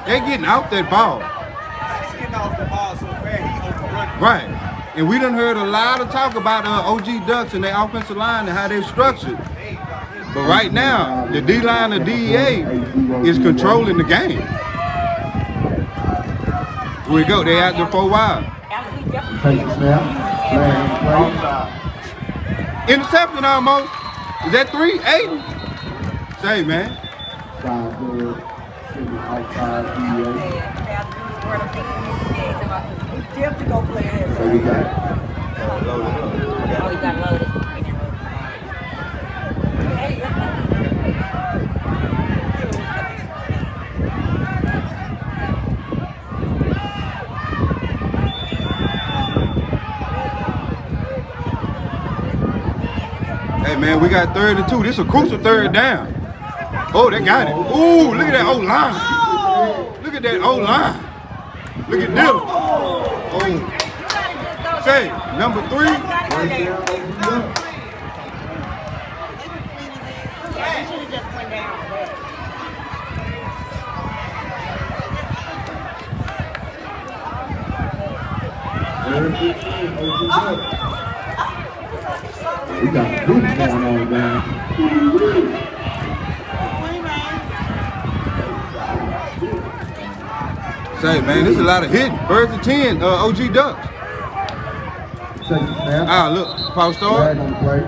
They getting out that ball. He's getting off the ball so fast, he overrun. Right. And we done heard a lot of talk about OG Ducks and their offensive line and how they're structured. But right now, the D-line of DEA is controlling the game. Here we go. They out there 4 wide. Take the snap. Interception almost. Is that 3? 8? Say, man. Outside DEA. He definitely go play ahead. So we got Oh, he got loaded. Hey, man, we got 3rd and 2. This is a crucial 3rd down. Oh, they got it. Ooh, look at that O-line. Look at that O-line. Look at them. Oh. Say, number 3. We got boots going on down. Say, man, this is a lot of hitting. 1st and 10, OG Ducks. Take the snap. Ah, look, false start. Flag on the play.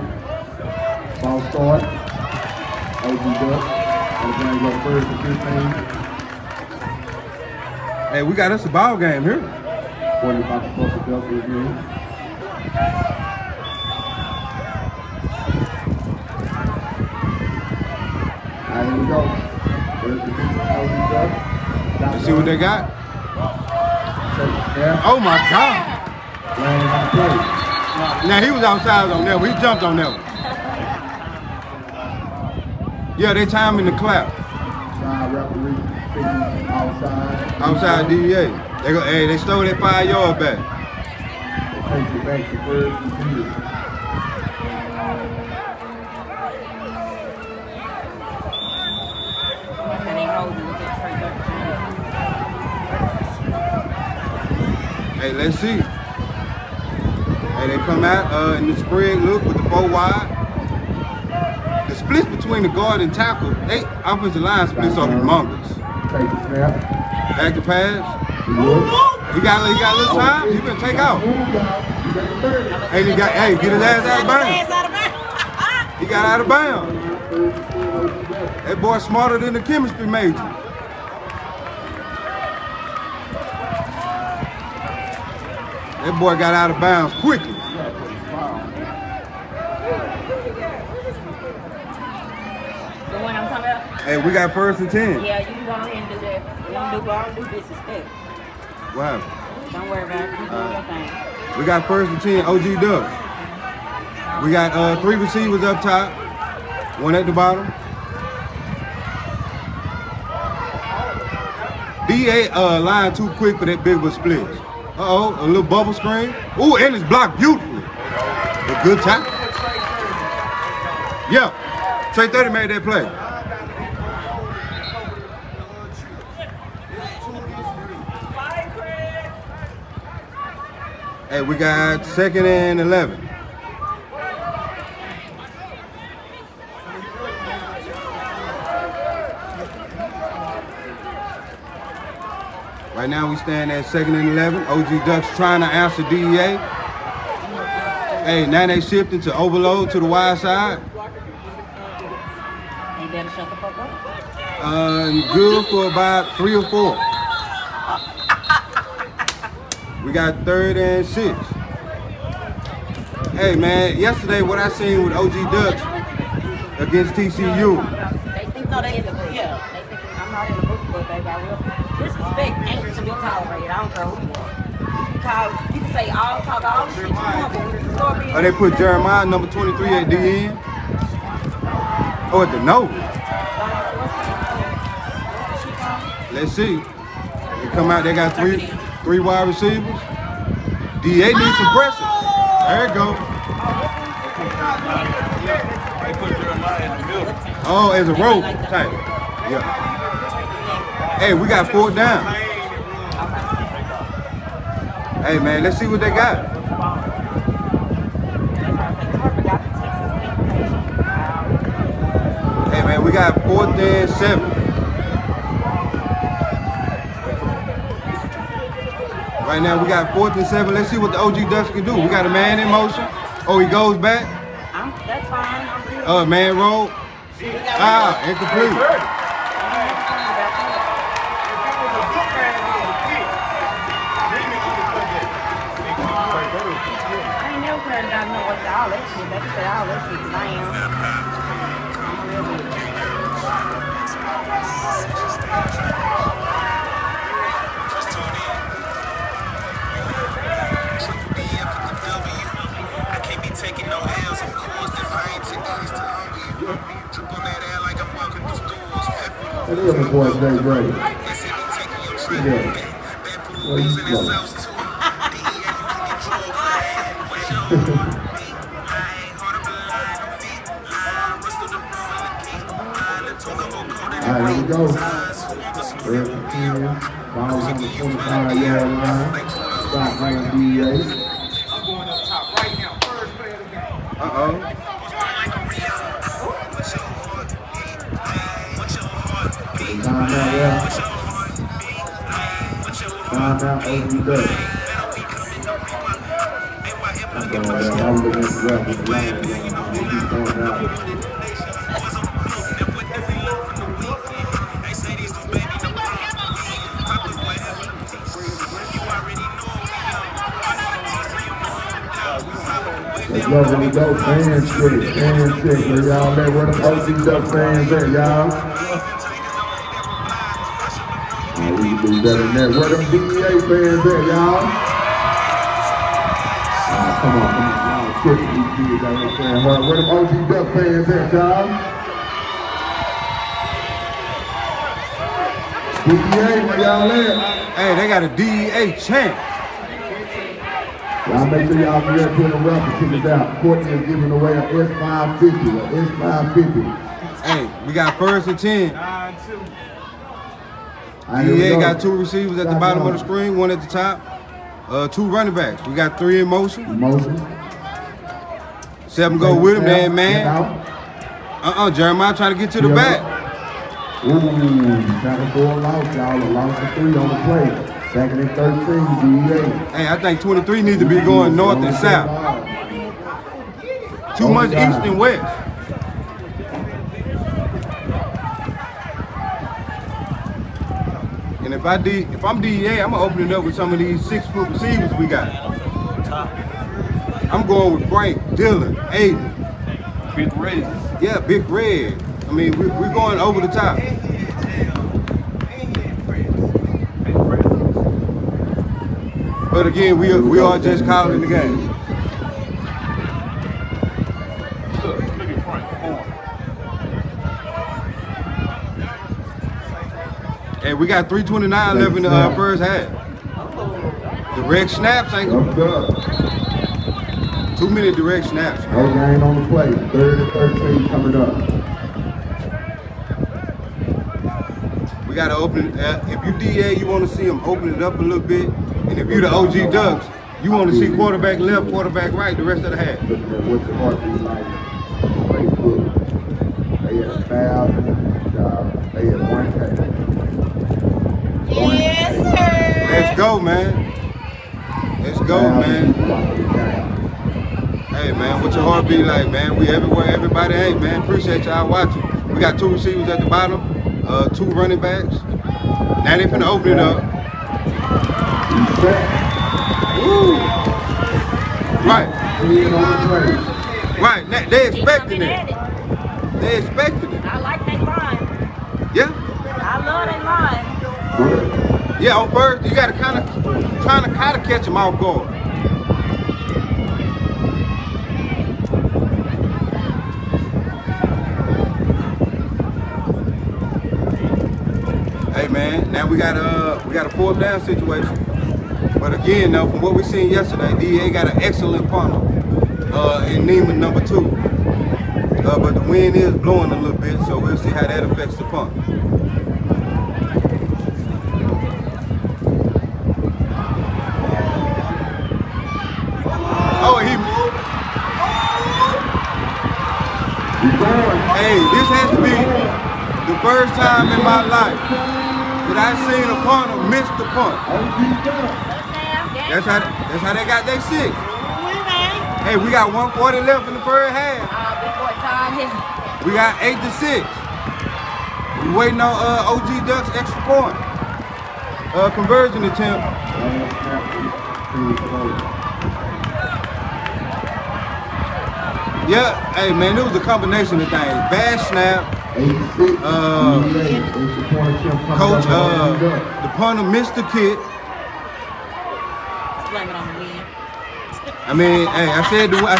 Ball start. OG Ducks. And the game go 1st and 15. Hey, we got us a ball game here. 45 to plus the Ducks again. Here we go. 1st and 15. OG Ducks. Let's see what they got. Take the snap. Oh my God. Flag on the play. Now he was outside on that one. He jumped on that one. Yeah, they timing the clap. Side referee picking outside. Outside DEA. They stole that 5-yard back. Takes it back to 1st and 10. Hey, let's see. Hey, they come out in the spread look with the 4 wide. The splits between the guard and tackle, they offensive line splits are humongous. Take the snap. Back to pass. Good. He got a little time. He can take out. Hey, get his ass out of bounds. He got out of bounds. That boy smarter than the chemistry major. That boy got out of bounds quickly. The one I'm talking about? Hey, we got 1st and 10. Yeah, you can go ahead and do that. We don't do disrespect. Wow. Don't worry about it. Keep doing your thing. We got 1st and 10, OG Ducks. We got 3 receivers up top, 1 at the bottom. DA line too quick for that big of a split. Uh-oh, a little bubble screen. Ooh, and it's blocked beautifully. A good tackle. Yeah, Trey 30 made that play. Hey, we got 2nd and 11. Right now we stand at 2nd and 11. OG Ducks trying to answer DEA. Hey, now they shifting to overload to the wide side. They better shut the fuck up. Good for about 3 or 4. We got 3rd and 6. Hey man, yesterday what I seen with OG Ducks against TCU. They think no, they in the book. Yeah, they think I'm not in the book, but baby, I will. Disrespect ain't to be tolerated. I don't care who you are. You can say all talk all the shit you want, but when the story is, Oh, they put Jeremiah number 23 at the end. Oh, at the nose. Let's see. They come out. They got three wide receivers. DEA needs some pressure. There it go. They put Jeremiah in the middle. Oh, as a rope type. Yeah. Hey, we got 4th down. Hey man, let's see what they got. Hey man, we got 4th and 7. Right now we got 4th and 7. Let's see what the OG Ducks can do. We got a man in motion. Oh, he goes back. That's fine. Man roll. Incomplete. All that shit, they can say all that shit, 'cause I am. I'm a real bitch. I can't be taking no L's, of course, if I ain't taking these to hungry. Trip on that air like I'm walking through stores. That is my boy, Jay Gray. They said he taking your trip. Yeah. Bad pools in his house too. DEA, you can control. What's your heart? All right, here we go. Third and 10. Ball on the 25-yard line. Stop running DEA. I'm going up top right now. First play of the game. Uh-oh. Time out, yeah. Time out, OG Ducks. I'm looking at the rest of the line. Let's go, here we go. Fan check. Where y'all at? Where the OG Duck fans at, y'all? We can do better than that. Where them DEA fans at, y'all? Come on. Y'all tripping these kids out here playing hard. Where them OG Duck fans at, y'all? DEA, where y'all at? Hey, they got a DEA champ. Y'all make sure y'all be there to the raffle tickets out. Courtney is giving away a S550. Hey, we got 1st and 10. 9-2. DEA got 2 receivers at the bottom of the screen, 1 at the top. 2 running backs. We got 3 in motion. 7 go with him, man. Jeremiah trying to get to the back. Ooh, trying to go a loss, y'all. A loss of 3 on the play. 2nd and 13, DEA. Hey, I think 23 needs to be going north and south. Too much east and west. And if I'm DEA, I'm gonna open it up with some of these 6-foot receivers we got. I'm going with Frank, Dylan, Aiden. Big Red. Yeah, Big Red. I mean, we're going over the top. But again, we are just calling the game. Look at Frank. Hey, we got 3:29 left in the first half. Direct snaps ain't too many direct snaps. No game on the play. 3rd and 13 coming up. We gotta open it. If you DA, you want to see them open it up a little bit. And if you the OG Ducks, you want to see quarterback left, quarterback right the rest of the half. Looking at what the heartbeat like on Facebook. They had 1,000. They had 1K. Yes, sir. Let's go, man. Let's go, man. Hey, man, what your heart be like, man? We everywhere, everybody ain't, man. Appreciate y'all watching. We got 2 receivers at the bottom, 2 running backs. Now they finna open it up. Woo. Right. in on the play. Right, they expecting Keep it. coming at They expecting it. I like that line. Yeah. I love that line. Good. Yeah, on first, you gotta kind of catch them off guard. Hey man, now we got a 4th down situation. But again, though, from what we seen yesterday, DEA got an excellent punter in Neiman number 2. But the wind is blowing a little bit, so we'll see how that affects the punt. Hey, this has to be the first time in my life that I've seen a punter miss the punt. That's how they got their 6. Hey, we got 1:40 left in the first half. We got 8-6. We waiting on OG Ducks extra point. Conversion attempt. Yeah, hey man, it was a combination of things. Bad snap. Coach, the punter missed the kick. Blame it on the wind. I mean, hey, I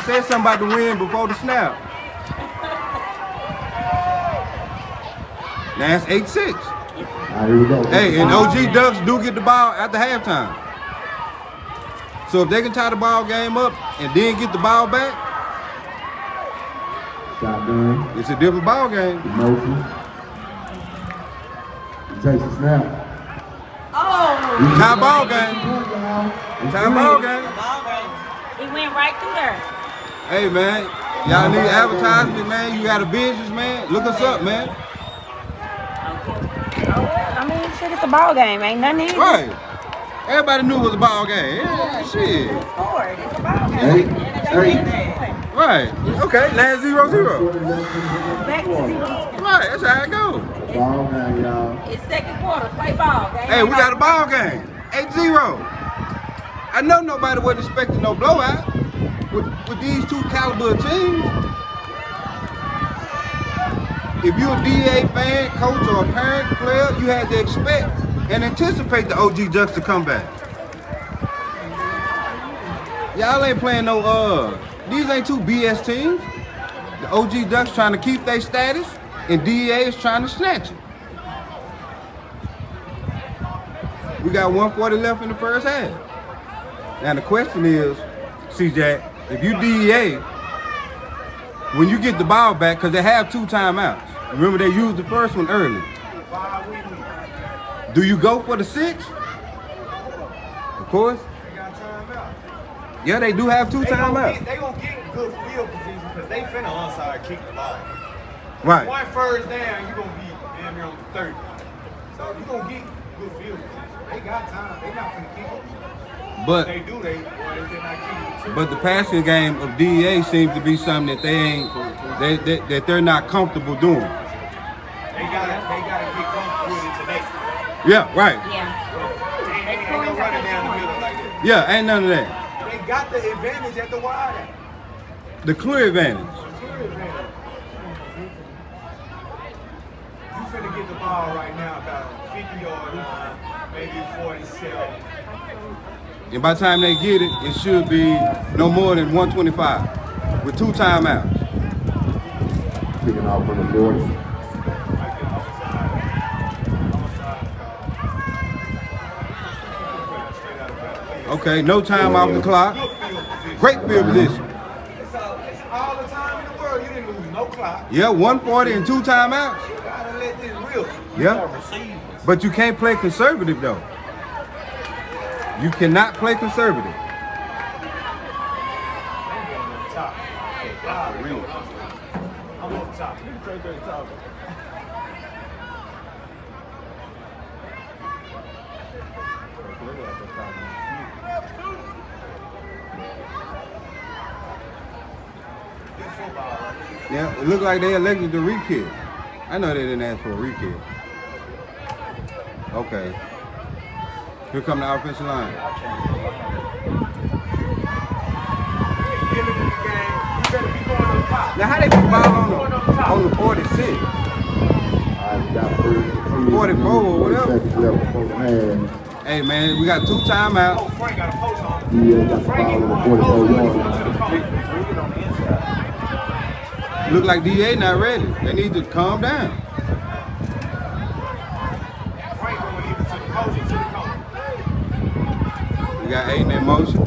said something about the wind before the snap. Now it's 8-6. Hey, and OG Ducks do get the ball after halftime. So if they can tie the ball game up and then get the ball back, Shotgun. it's a different ball game. Motion. He takes the snap. Tie ball game. Tie ball game. He went right through there. Hey man, y'all need advertisement, man. You got a business, man. Look us up, man. I mean, shit, it's a ball game. Ain't nothing easy. Right. Everybody knew it was a ball game. Yeah, shit. It's a ball game. Right. Okay, last 0-0. Back to 0. Right, that's how it goes. Ball game, y'all. It's second quarter. Play ball. Game Hey, we got a ball game. 8-0. I know nobody wasn't expecting no blowout with these 2 caliber teams. If you're a DEA fan, coach, or a parent, player, you had to expect and anticipate the OG Ducks to come back. Y'all ain't playing no, these ain't 2 BS teams. The OG Ducks trying to keep their status, and DEA is trying to snatch it. We got 1:40 left in the first half. Now the question is, CJ, if you DEA, when you get the ball back, because they have 2 timeouts. Remember they used the first one early. Do you go for the 6? Of course. They got timeout. Yeah, they do have 2 timeouts. They gonna get good field position because they finna onside kick the ball. Right. 1 first down, you gonna be damn near on the 30. So you gonna get good field position. They got time. They not finna kick it. But They do. They not kicking. But the passing game of DEA seems to be something that that they're not comfortable doing. They gotta get comfortable with it today. Yeah, right. Yeah. Ain't no running down the middle like that. Yeah, ain't none of that. They got the advantage at the wide end. The clear advantage. Clear advantage. You finna get the ball right now about 50-yard line, maybe 47. And by the time they get it, it should be no more than 125 with 2 timeouts. Kicking off from the 40. Okay, no time off the clock. Great field position. It's all the time in the world. You didn't lose no clock. Yeah, 140 and 2 timeouts. You gotta let this rip. Yeah. But you can't play conservative though. You cannot play conservative. Top. I'm on top. Yeah, it looked like they elected the re-kick. I know they didn't ask for a re-kick. Okay. Here come the offensive line. get into the game, you better be going up top. Now how they put the ball on the 46? We got 44 or whatever. seconds left before the half. Hey man, we got 2 timeouts. Oh, Frank got a post on. DEA got the ball on the 44-yard line. Look like DA not ready. They need to calm down. Frank going either to the post or to the corner. We got 8 in motion.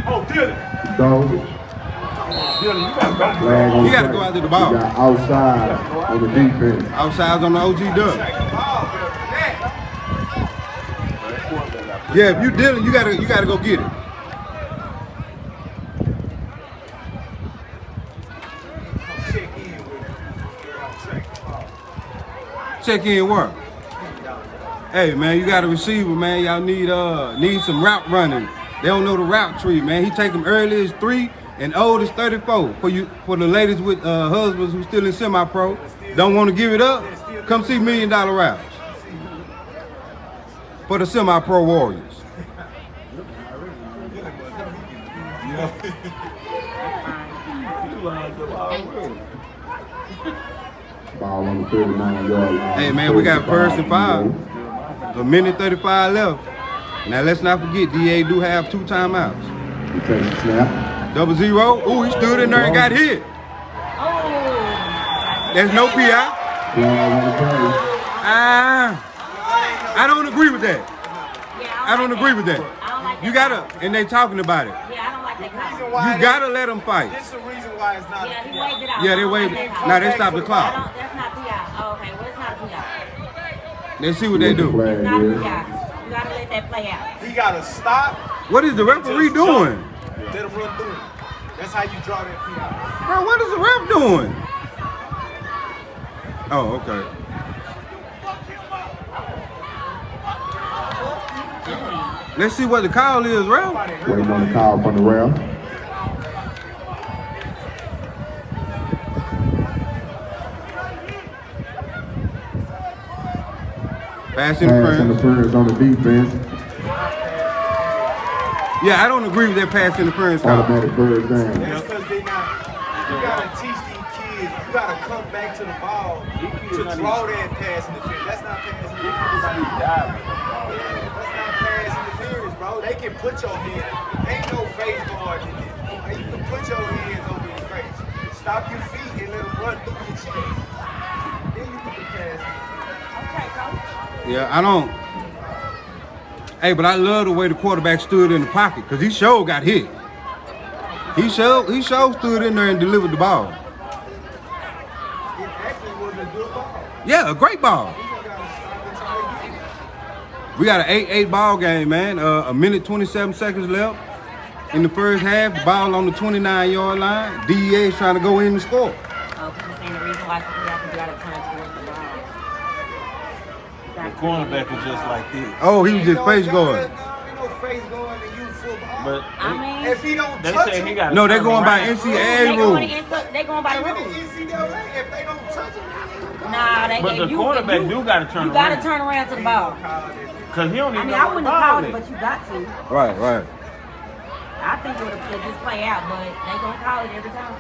Oh, Dylan. Dog. Dylan, you gotta go. Flag on He got to Frank. go after the ball. We got outside on the defense. Outside's on the OG Duck. Take the ball, better than that. Yeah, if you Dylan, you gotta go get it. Check in with him. Check the ball. Check in work. Hey man, you got a receiver, man. Y'all need some route running. They don't know the route tree, man. He take them early as 3 and old as 34. For the ladies with husbands who still in semi-pro, don't want to give it up, come see $1 Million Routes. For the semi-pro warriors. Ball on the 39-yard line. Hey man, we got first and 5. A minute 35 left. Now let's not forget, DA do have 2 timeouts. He takes the snap. 0-0. Ooh, he stood in there and got hit. There's no PI. Flag on the play. I don't agree with that. Yeah, I don't agree with that. I don't like that. You gotta, and they talking about it. Yeah, I don't like that call. Reason why You gotta let them fight. This is the reason why it's not. Yeah, he waved it out. Yeah, I they don't waved like it. that call. Now they stopped the I clock. don't, that's not PI. Oh, okay, well, it's not PI. Let's see what they The do. flag It's not is. PI. You gotta let that play out. He gotta stop. What is the referee Just jump. doing? Let him run through it. That's how you draw that PI. Bro, what is the ref doing? Oh, okay. Let's see what the call is, ref. Waiting on the call from the ref. Pass Pass interference. interference on the defense. Yeah, I don't agree with that pass interference call. Automatic first down. That's because they not. You gotta teach these kids. You gotta come back to the ball to draw that pass interference. That's not pass interference. That's not pass interference, bro. They can put your hand. Ain't no face guard in it. And you can put your hands over his face. Stop your feet and let him run through your chest. Then you can pass. Yeah, I don't. Hey, but I love the way the quarterback stood in the pocket because he sure got hit. He sure stood in there and delivered the ball. It actually was a good ball. Yeah, a great ball. You just gotta stop and try to get it. We got an 8-8 ball game, man. A minute 27 seconds left in the first half. The ball on the 29-yard line. DEA is trying to go in and score. Oh, people saying the reason why you gotta turn towards the ball. The cornerback was just like this. Oh, he was just face guard. Ain't no face guard in you football. But I mean, If he don't they touch say he him, got. No, they're going by they NCAA going, rules. they going by the even rules. the NCAA, if they don't touch him, Nah, they But the quarterback do gotta turn You gotta around. turn around to the ball. Cause he don't I even mean, know I what wouldn't the have ball called it, is. but you got to. Right, right. I think it would have just play out, but they gonna call it every time.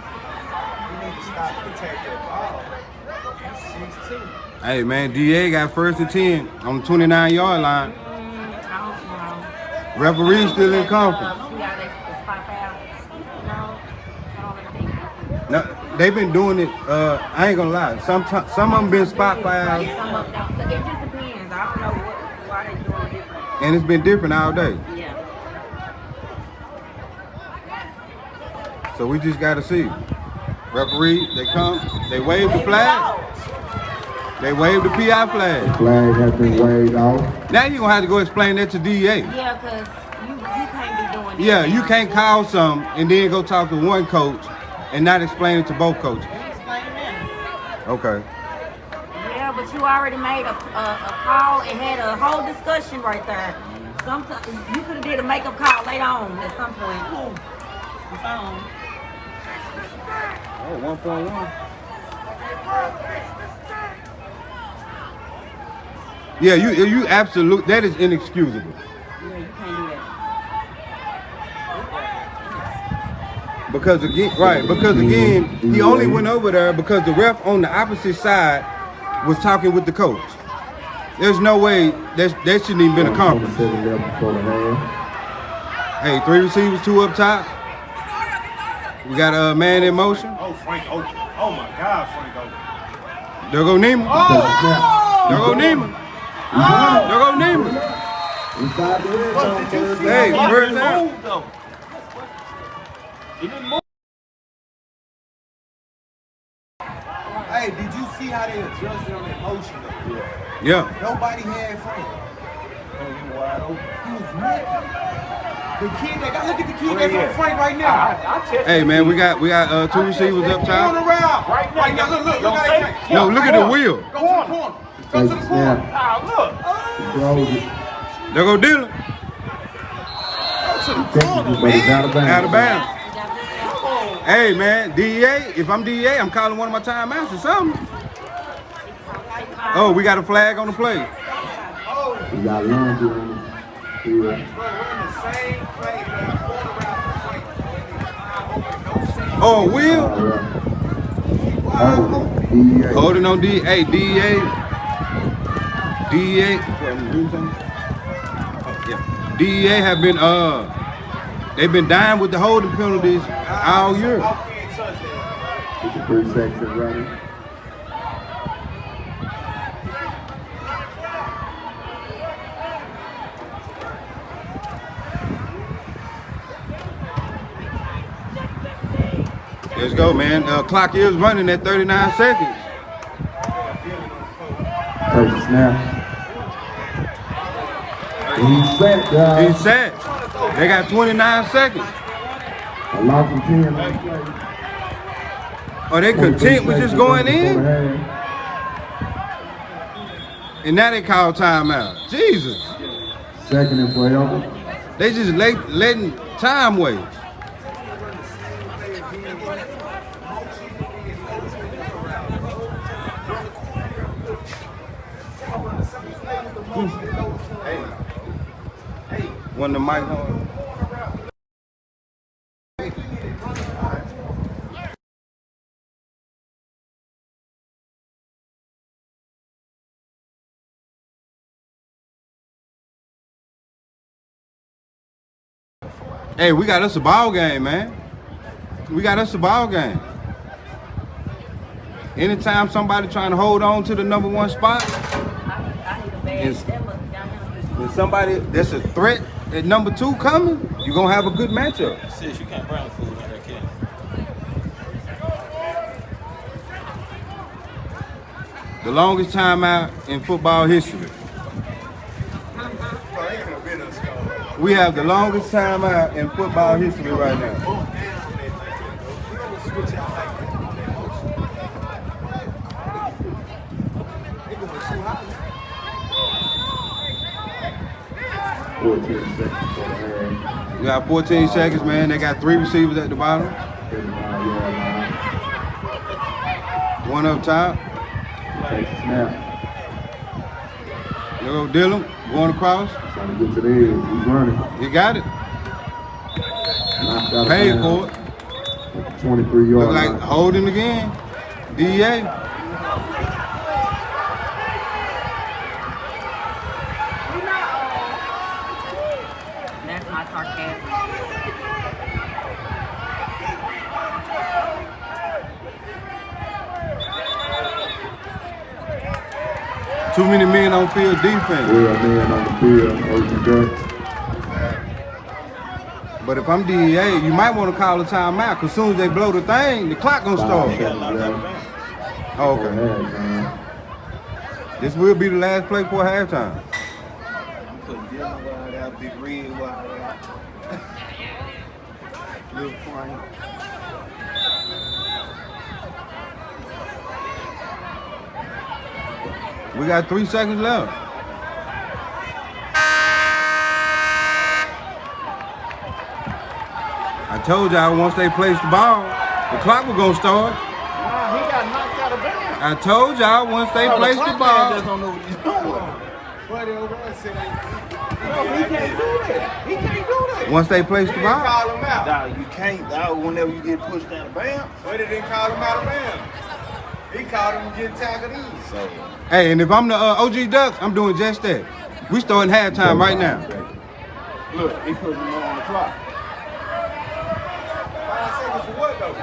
you need to stop protect that ball. You 6'2". Hey, man, DA got first and 10 on the 29-yard line. I don't know. Referee still in conference. Yeah, they spot foul. No, I don't really think. No, they've been doing it. I ain't gonna lie. Some of them been spot fouls, Some of them, it just depends. I don't know why they doing it different. and it's been different all day. Yeah. So we just gotta see. Referee, they come, they wave the flag. They wave the PI flag. Flag has been waved off. Now you gonna have to go explain that to DA. Yeah, because you can't be doing that. Yeah, you can't call some and then go talk to one coach and not explain it to both coaches. Okay. Yeah, but you already made a call and had a whole discussion right there. Sometimes you could have did a makeup call later on at some point. Oh, 1.1. Yeah, you absolute. That is inexcusable. Yeah, you can't do that. Because again, he only went over there because the ref on the opposite side was talking with the coach. There's no way that shouldn't even been accomplished. Hey, 3 receivers, 2 up top. We got a man in motion. Oh, Frank Oakland. Oh my God, Frank Oakland. There go Neiman. There go Neiman. There go Neiman. Hey, first down. He didn't move. Hey, did you see how they adjusted on that motion though? Yeah. Nobody had Frank. He was naked. The kid that got, look at the kid that's on Frank right now. Hey man, we got 2 receivers up Turn top. around. Right now, look at that. No, look at the wheel. Go to the corner. Go to the corner. There go Dylan. Go to the corner, man. Out of bounds. Hey man, DEA, if I'm DEA, I'm calling one of my timeouts or something. Oh, we got a flag on the play. We got laundry on the field. Oh, wheel. DEA. Holding on DEA. Hey, DEA. DEA have been they've been dying with the holding penalties all year. It's a 3 section running. Let's go, man. Clock is running at 39 seconds. First snap. He's set, guys. He's set. They got 29 seconds. A loss of 10 on the play. Are they content with just going in? And now they call timeout. Jesus. Second and 12. They just letting time waste. When the mic on. Hey, we got us a ball game, man. We got us a ball game. Anytime somebody trying to hold on to the #1 spot, and somebody that's a threat at #2 coming, you're gonna have a good matchup. Sis, you can't bring food on that kid. The longest timeout in football history. We have the longest timeout in football history right now. 14 seconds for the half. We got 14 seconds, man. They got 3 receivers at the bottom. 39-yard line. 1 up top. Takes a snap. There go Dylan, going across. Trying to get to the edge. He's running. He got it. Knocked out of Paid bounds. for it. 23-yard Look like line. holding again. DEA. That's my sarcasm. Too many men on field defense. Real man on the field. OG Ducks. But if I'm DEA, you might want to call a timeout because as soon as they blow the thing, the clock gonna 5 start. seconds left. Oh, For okay. halftime. This will be the last play before halftime. I'm putting Dylan wide out, Big Red wide out. Little Frank. We got 3 seconds left. I told y'all once they placed the ball, the clock was gonna start. Nah, he got knocked out of bounds. I told y'all once they placed the clock man ball. just don't know what he's doing. But it was said No, he can't do that. He can't do that. Once they place the They ball. didn't call him out. Dog, you can't, dog, whenever you get pushed out of bounds. But they didn't call him out of bounds. He called him getting tackled in. So, Hey, and if I'm the OG Ducks, I'm doing just that. We starting halftime right now. look, he put him on the clock. 5 seconds for what, though?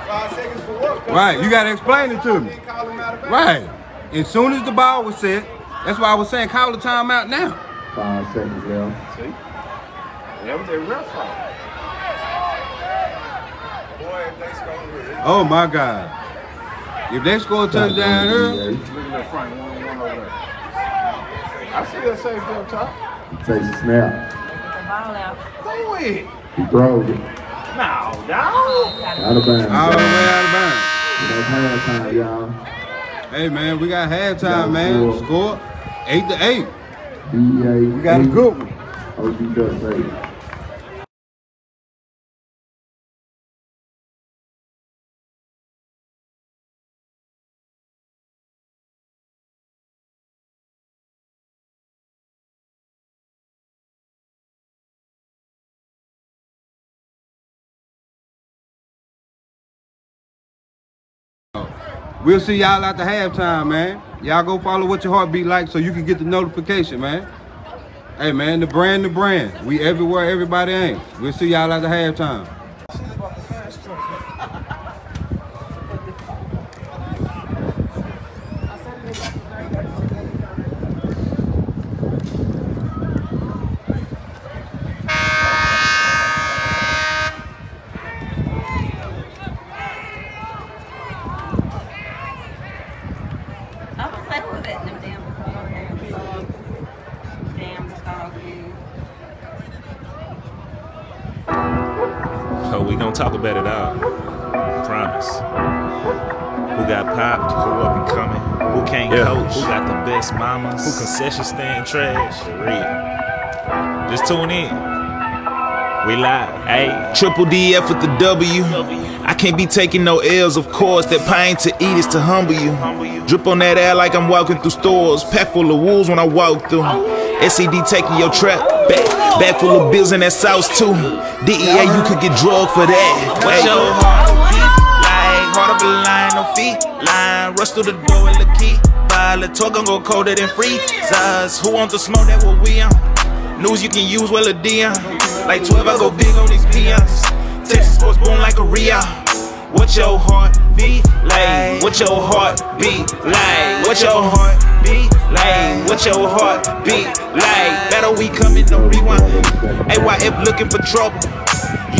5 seconds for what? Right, you gotta explain it to They me. didn't call him out of bounds. Right. As soon as the ball was set, that's why I was saying call the timeout now. 5 seconds left. See? That was their ref fault. Boy, if they score with it. Oh my God. If they score a touchdown here, Look at that front one over there. I see that safety up top. He takes a snap. The ball out. Throw it. He throws it. No, dog. Out of bounds. all the way out of bounds. That's halftime, y'all. Hey man, we got halftime, man. Score 8-8. DEA. We got a good one. OG Ducks 8. We'll see y'all at the halftime, man. Y'all go follow what your heartbeat like so you can get the notification, man. Hey, man, the brand. We everywhere, everybody ain't. We'll see y'all at the halftime. I was like, who was that? Them damn dog kids. So we gonna talk about it all. Promise. Who got popped? Who up and coming? Who can't coach? Who got the best mamas? Who concession stand trash? Real. Just tune in. We live. Hey. Triple DF with the W. I can't be taking no L's, of course. That pain to eat is to humble you. Drip on that air like I'm walking through stores. Pack full of wolves when I walk through. SED taking your trap back. Bag full of bills and that sauce too. DEA, you could get drugged for that. What's your heart beat like? Heart of a lion, no feet. Line, rush through the door with the key. Violet talk gon' go colder than free. Zaz, who want the smoke? That what we on. News you can use, well a Dion. Like 12, I go big on these peons. Texas sports boom like a Ria. What your heart beat like? What your heart beat like? What your heart beat like? What your heart beat like? Battle we coming, no rewind. AYF looking for trouble.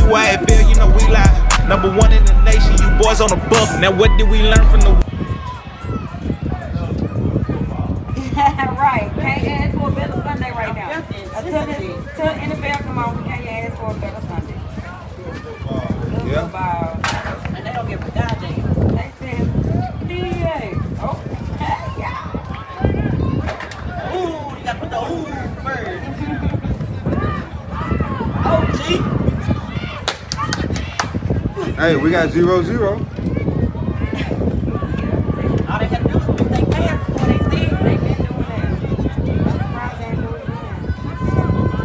UIFL, you know we live. #1 in the nation, you boys on the buck. Now what did we learn from the Right. Can't ask for a better Sunday right now. Until NFL come on, we can't ask for a better Sunday. Yeah. And they don't give a goddamn. They said, DEA. Oh, hey, yeah. Ooh, you got to put the ooh first. Oh, Hey, we got 0-0. all they got to do is put their pants before they see it. They've been doing that. I'm surprised they ain't doing it again.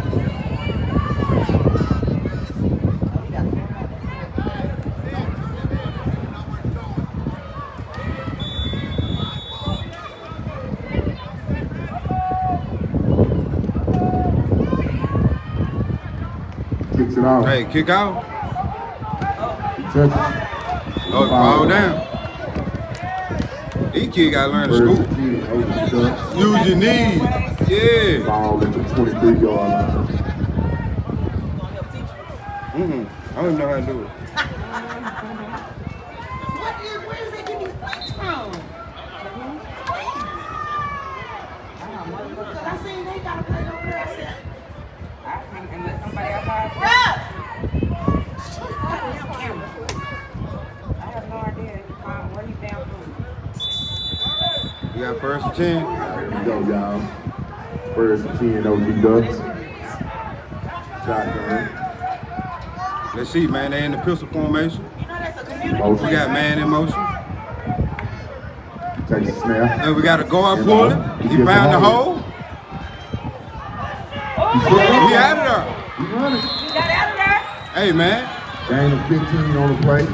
Kicks it out. Hey, kick out. He touches. Oh, fall down. These kids gotta learn to First scoop. and 10, OG Ducks. Use your knees. Yeah. Ball at the 23-yard line. I don't even know how to do it. Where is they getting these plates from? Because I seen they got a plate over there. I said, I think unless somebody outside. I have no idea where he's down to. You got first and 10. Here we go, y'all. First and 10, OG Ducks. Shotgun. Let's see, man. They in the pistol formation. You know that's a community. Motion. We got man in motion. Takes a snap. And we got a guard pulling. He found the hole. Oh! He out of there. He running. You got out of there. Hey, man. Gain of 15 on the play.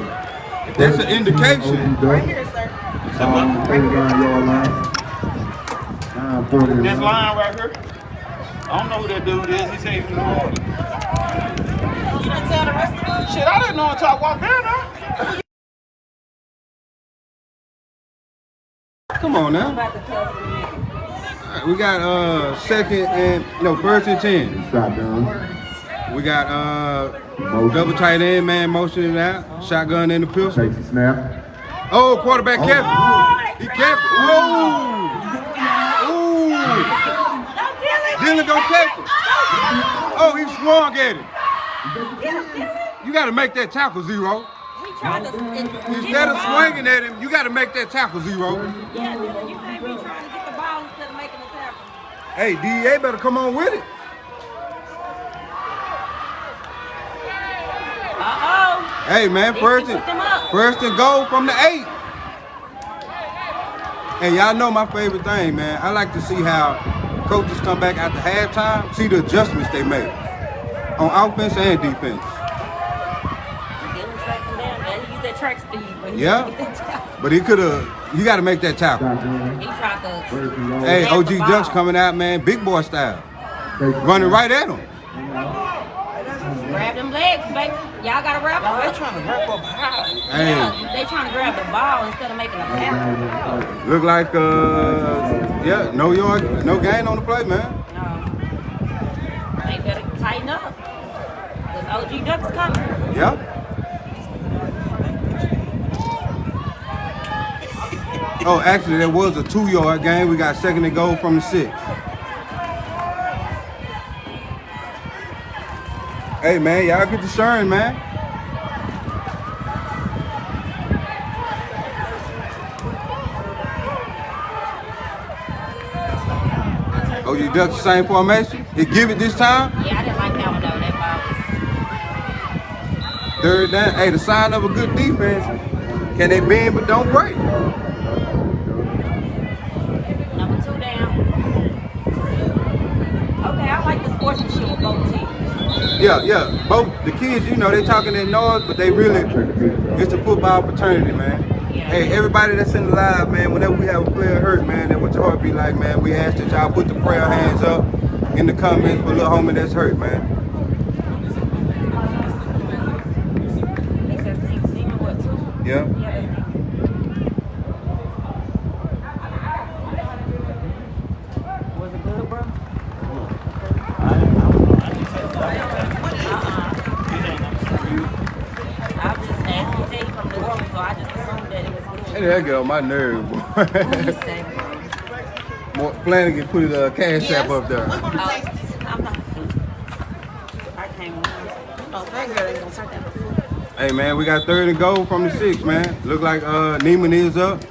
That's an indication. Right here, sir. 39-yard line. 9:40. This line right here. I don't know who that dude is. He said he's from New Orleans. You didn't tell the rest of them? Shit, I didn't know until I walked down there. Come on now. About to cuss in a minute. All right, we got first and 10. Shotgun. We got double tight end man motioning out. Shotgun in the pistol. Takes the snap. Oh, quarterback kept it. He kept it. Oh. Dylan gonna catch it. Oh, he swung at it. You gotta make that tackle, Zero. He tried to Instead of swinging at him, you gotta make that tackle, Zero. Yeah, Dylan, you can't be trying to get the ball instead of making a tackle. Hey, DEA better come on with it. Uh-oh. Hey, man, first and goal from the 8. And y'all know my favorite thing, man. I like to see how coaches come back after halftime, see the adjustments they make on offense and defense. Dylan tracked him down. He used that track speed. But he Yeah, didn't get that tackle. but you got to make that tackle. He tried to. Hey, OG Ducks coming out, man, big boy style. Running right at him. Grab them legs, baby. Y'all got to wrap up. They're trying to wrap up high. Hey, Yeah, they trying to grab the ball instead of making a tackle. look like, no gain on the play, man. No. They better tighten up. Because OG Ducks coming. Yeah. Oh, actually, there was a 2-yard gain. We got second and goal from the 6. Hey, man, y'all get the shine, man. OG Ducks, same formation. He give it this time. Yeah, I didn't like that one, though. That ball was... Third down. Hey, the sign of a good defense. Can they bend but don't break? Number 2 down. Okay, I like the sportsmanship with both teams. Yeah. Both the kids, they talking that noise, but they really, it's a football fraternity, man. Yeah. Hey, everybody that's in the live, man, whenever we have a player hurt, man, then what your heart be like, man, we ask that y'all put the prayer hands up in the comments for little homie that's hurt, man. They said Demon what, 2? Yeah. Yeah, that's Demon. Was it good, bro? I was just asking to tell you from New Orleans, so I just assumed that it was good. Hey, that get on my nerve, boy. What you say? Flanagan put his cash app up there. I'm not. I can't win. That girl ain't gonna start that before. Hey, man, we got third and goal from the 6, man. Look like Neiman is up.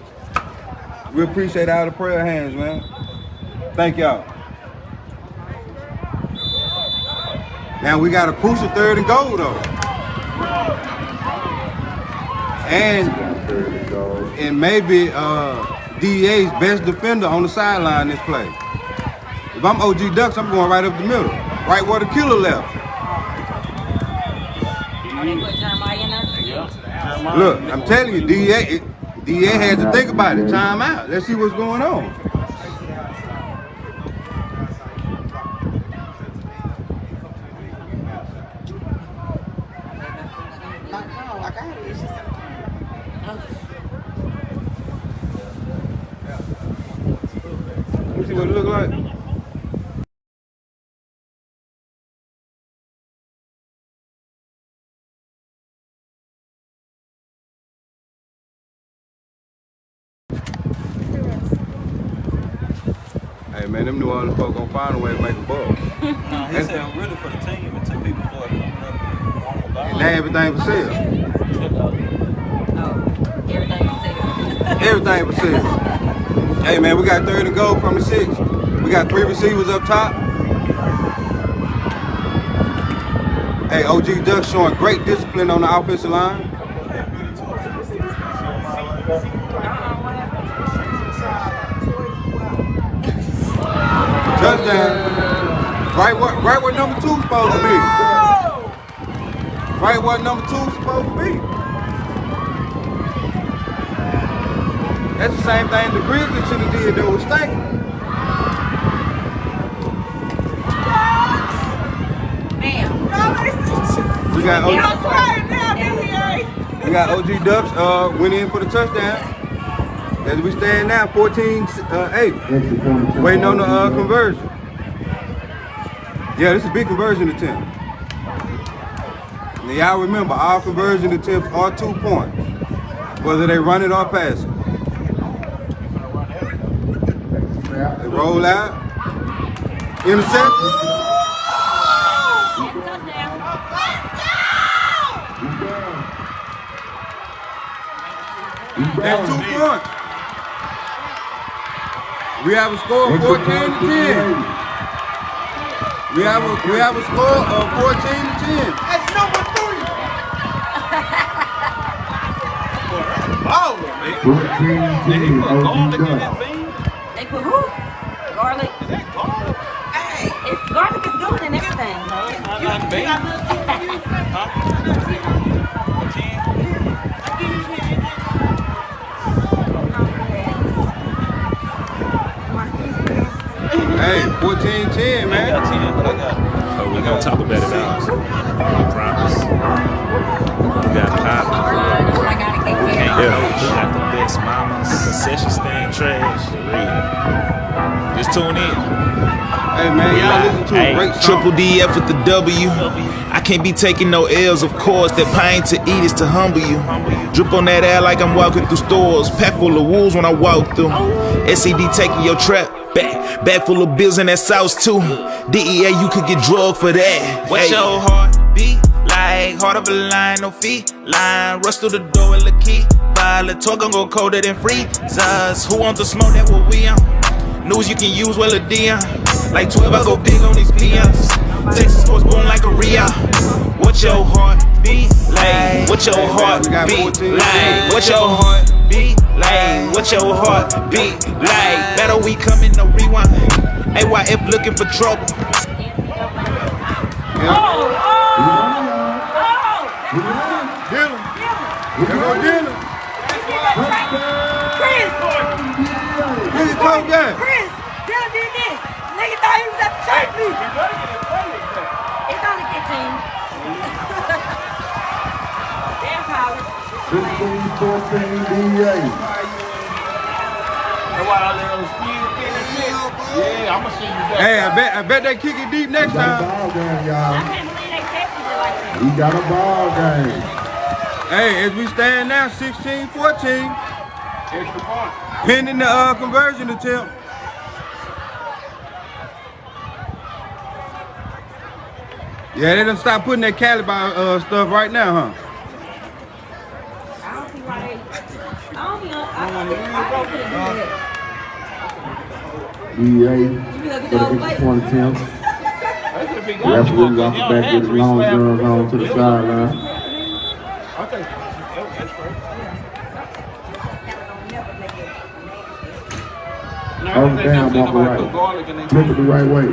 We appreciate all the prayer hands, man. Thank y'all. Now we got a crucial third and goal, though. And maybe DEA's best defender on the sideline this play. If I'm OG Ducks, I'm going right up the middle. Right where the killer left. Oh, they put Jeremiah in there? Yeah. Look, I'm telling you, DEA had to think about it. Time out. Let's see what's going on. Let me see what it look like. Hey man, them New Orleans folks gonna find a way to make a buck. He said really for the team until people start coming up on the ball. And now everything for sale. Everything for sale. Everything for sale. Hey man, we got third and goal from the 6. We got 3 receivers up top. Hey, OG Ducks showing great discipline on the offensive line. Touchdown. Right where number 2's supposed to be. Right where number 2's supposed to be. That's the same thing the Grizzlies should have did that was thinking. We got OG Ducks went in for the touchdown. As we stand now, 14-8. Waiting on the conversion. Yeah, this is a big conversion attempt. Now y'all remember, all conversion attempts are 2 points, whether they run it or pass it. They roll out. Interception. That's 2 points. We have a score of 14-10. We have a score of 14-10. That's number 3. They put who? Garlic. Is that garlic? Hey, garlic is good and everything. No, it's not like beans. Huh? Hey, 14-10, man. I got 10, but I got. Oh, we gonna talk about it out. I promise. We got pop. Can't go. We got the best mamas. Concession stand trash. For real. Just tune in. Hey, man, y'all listen to a great song. Triple DF with the W. I can't be taking no L's, of course. That pain to eat is to humble you. Drip on that air like I'm walking through stores. Pack full of wolves when I walk through. SED taking your trap back. Bag full of bills and that sauce too. DEA, you could get drugged for that. What's your heartbeat? Like heart of a lion, no feet. Line, rush through the door with the key. Violet talk, gon' go colder than freezers. Who want the smoke? That what we on. News you can use, well a Dion. Like 12, I go big on these peons. Texas sports boom like a Rio. What your heart beat like? What your heart beat like? What your heart beat like? What your heart beat like? Better we coming, no rewind. AYF looking for trouble. Get him. Here go Dylan. Where's the coach at? Chris, Dylan did this. Nigga thought he was at the church meeting. It's only 15. Damn college. 15-14 DEA. That's why all those kids getting shit. Yeah, I'ma see you back. Hey, I bet they kick it deep next Got a time. ball game, y'all. I can't believe they texted it like that. He got a ball game. Hey, as we stand now, 16-14, Extra point. pending the conversion attempt. Yeah, they done stop putting that caliber stuff right now, huh? I don't see why they. I don't think I DEA for the extra point attempt. Referee walking back with his long guns on to the sideline. Okay. That's great. Oh, damn, walk right. Flip it the right way.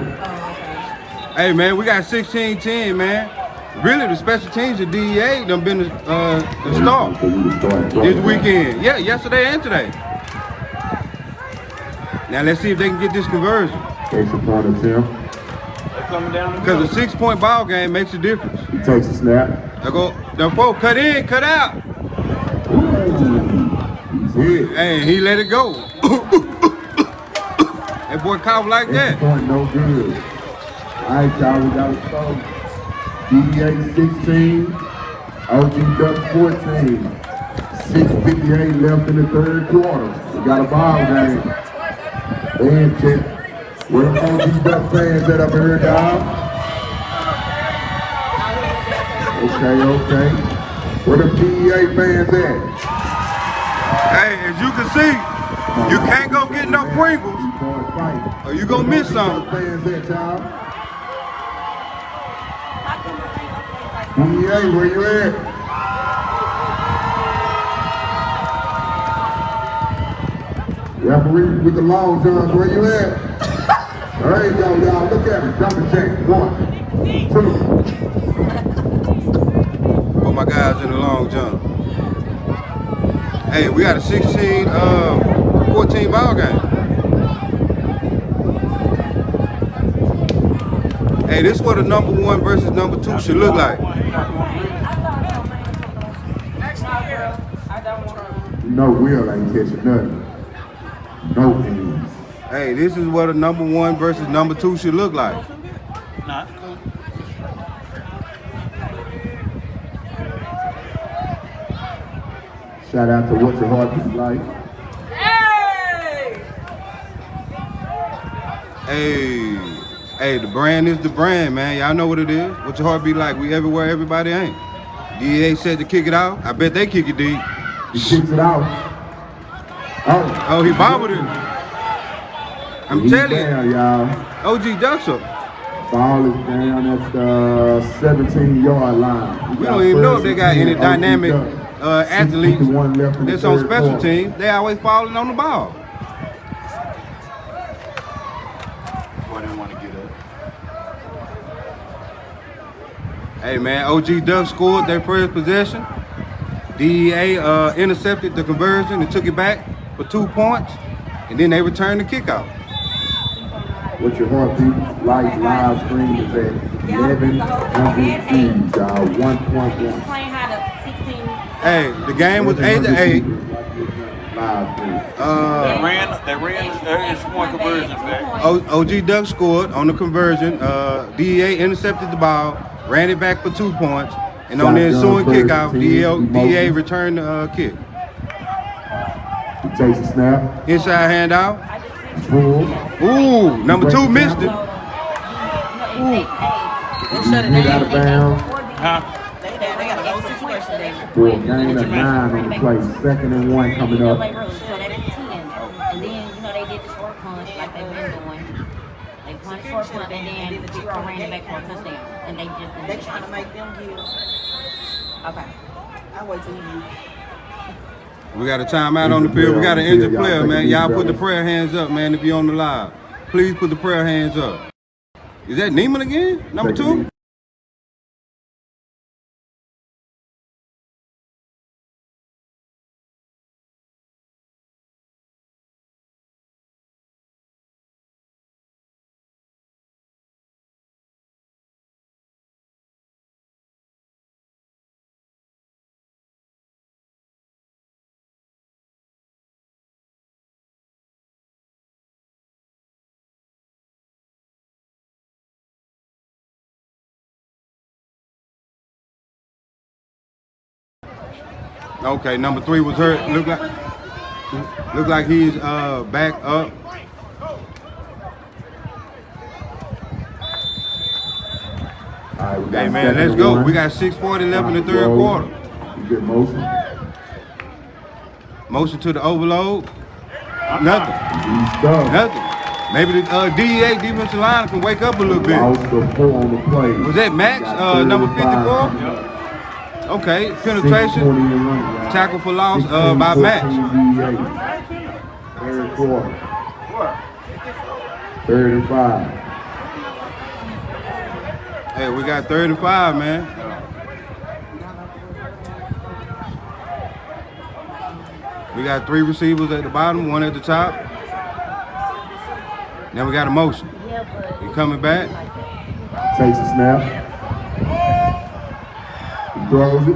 Hey, man, we got 16-10, man. Really, the special teams at DEA done been the start this weekend. Yeah, yesterday and today. Now, let's see if they can get this conversion. Extra point attempt. Because a 6-point ball game makes a difference. He takes a snap. They go, the four, cut in, cut out. He's hit. Hey, he let it go. That boy coughed like Extra that. point, no good. All right, y'all, we got a score. DEA 16, OG Ducks 14. 6:58 left in the third quarter. We got a ball game. And check. Where the OG Ducks fans at up here, dog? Okay. Where the DEA fans at? Hey, as you can see, you can't go get no Pringles or you gonna miss something. Fans at, y'all? DEA, where you at? Referee with the long guns, where you at? All right, y'all, look at it. Double check. 1, 2. Put my guys in the long jump. Hey, we got a 16-14 ball game. Hey, this is what a number 1 versus number 2 should look like. No Will ain't catching nothing. No hands. Hey, this is what a number 1 versus number 2 should look like. Nah. Shout out to What Your Heart Is Like. Hey, the brand is the brand, man. Y'all know what it is. What your heart be like? We everywhere, everybody ain't. DEA said to kick it out. I bet they kick it deep. He kicks it out. Oh, he bobbled it. I'm telling down, you. y'all. OG ducks up. Ball is down at the 17-yard line. We don't even know if they got any dynamic athletes that's on special teams. They always falling on the ball. Hey man, OG Ducks scored their first possession. DEA intercepted the conversion and took it back for 2 points, and then they returned the kickoff. What Your Heart Beat Like live stream is at 11:00, y'all. 1.1. Hey, the game was 8-8. They ran their point conversion back. OG Ducks scored on the conversion. DEA intercepted the ball, ran it back for 2 points, and on the ensuing kickoff, DEA returned the kick. He takes a snap. Inside handout. Ooh, number 2 missed it. Get out of bounds. For a gain of 9 on the play. 2nd and 1 coming up. And then, they did the short punch like they've been doing. They punched short punch and then Zero ran it back for a touchdown. And they trying to make them give. Okay. I'll wait till you. We got a timeout on the field. We got an injured player, man. Y'all put the prayer hands up, man, if you're on the live. Please put the prayer hands up. Is that Neiman again? Number 2? Okay, number 3 was hurt. Look like he's back up. Hey man, let's go. We got 6:40 left in the 3rd quarter. Good motion. Motion to the overload. Nothing. Nothing. Maybe the DEA defensive line can wake up a little bit. Was that Max, number 54? Okay, penetration. Tackle for loss by Max. 3rd quarter. 3rd and 5. Hey, we got 3rd and 5, man. We got 3 receivers at the bottom, 1 at the top. Then we got a motion. He coming back. Takes a snap. He throws it.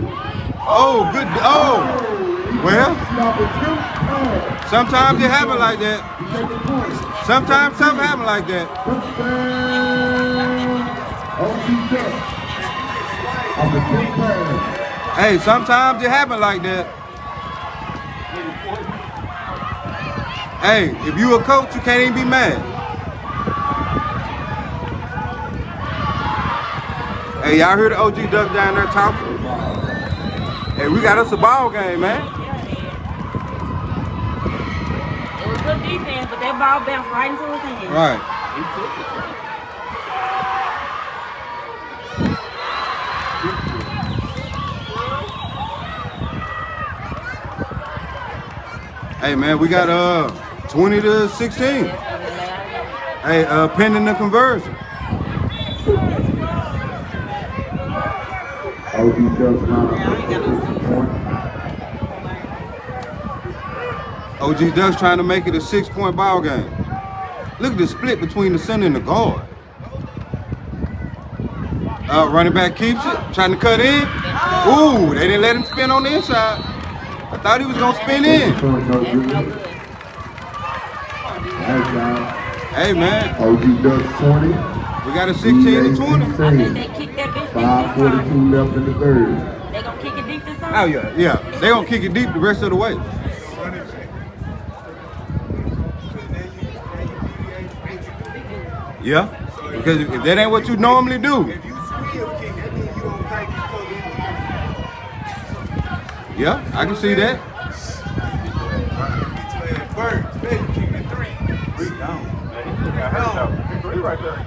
Oh, good. Oh, well, sometimes it happen like that. Sometimes something happen like that. Hey, sometimes it happen like that. Hey, if you a coach, you can't even be mad. Hey, y'all hear the OG Duck down there talking? Hey, we got us a ball game, man. It was good defense, but that ball bounced right into his hand. Right. Hey man, we got 20 to 16. Hey, pending the conversion. OG Ducks line up for 50 points. OG Ducks trying to make it a 6-point ball game. Look at the split between the center and the guard. Running back keeps it, trying to cut in. Ooh, they didn't let him spin on the inside. I thought he was gonna spin in. Hey man. OG Ducks 20. We got a 16 to 20. I think they kicked that bitch 5:42 left in the third. They gonna kick it deep this time? Oh yeah, yeah. They gonna kick it deep the rest of the way. Yeah, because if that ain't what you normally do. If you still kick, that means you don't think you Yeah, I can see that. Bird, baby, kick it 3. Three right there.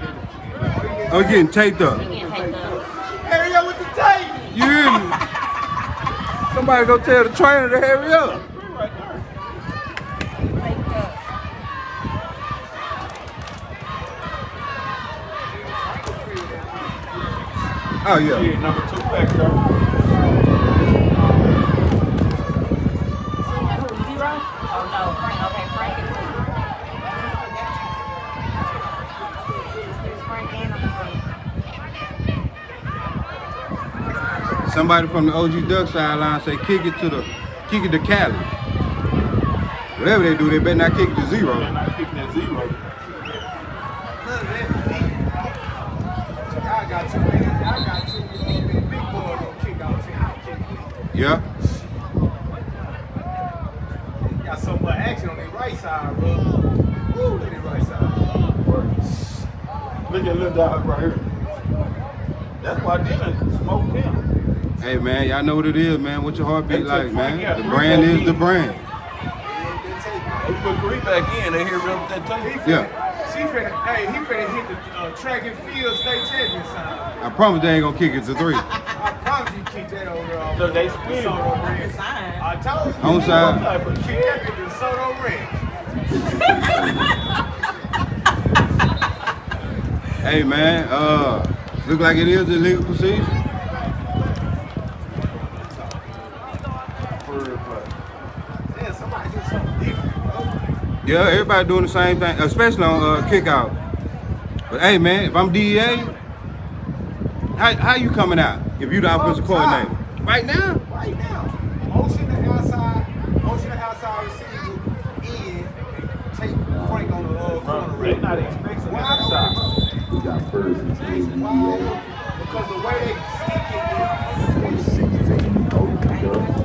Oh, you're getting taped up. Hurry up with the tape. You hear me? Somebody go tell the trainer to hurry up. Oh yeah. Yeah, number 2 back there. Zero? Oh no, Frank. Okay, Frank is Frank and Somebody from the OG Duck sideline say kick it to Cali. Whatever they do, they better not kick it to 0. They're not kicking at 0. I got too many. I got too many big boys gonna kick out 10. Yeah. Got so much action on their right side, bro. Woo, look at their right side. Look at little dog right here. That's why Dylan smoked him. Hey man, y'all know what it is, man. What your heartbeat They like, took man? Frank out. The brand is the brand. They put 3 back in. They hear real with that tape. Yeah. He finna hit the track and field state champion sign. I promise they ain't gonna kick it to 3. I promise you kick that over there. Look, they spin. Soto Red. I told you. On side. Kick that bitch to Soto Red. Hey man, look like it is illegal procedure. Yeah, somebody do something different. Yeah, everybody doing the same thing, especially on kickoff. But hey man, if I'm DEA, how you coming out if you the offensive coordinator? Right now? Right now. Motion the outside receiver in, take Frank on the corner. They're not expecting Why that don't stop. We got first and 10 Why? DEA. Because the way they stick it Number 16 OG Ducks.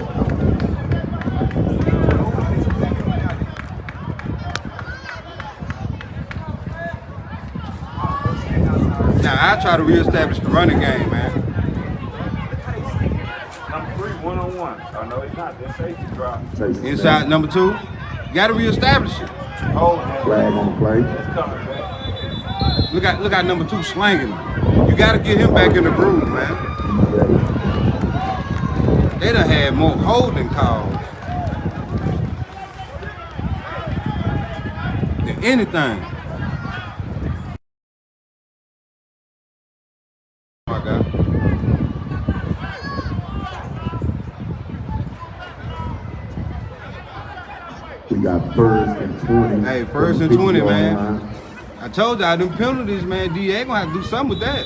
Now I try to reestablish the running game, man. Number 3, 1-on-1. Oh, no, it's not. That safety drop. Inside number 2, you gotta reestablish it. Oh, man. Flag on the play. It's coming back. Look at number 2 slanging him. You gotta get him back in the groove, man. They done had more holding calls than anything. Oh my God. We got first and 20. Hey, first and 20, man. I told y'all them penalties, man. DA gonna have to do something with that.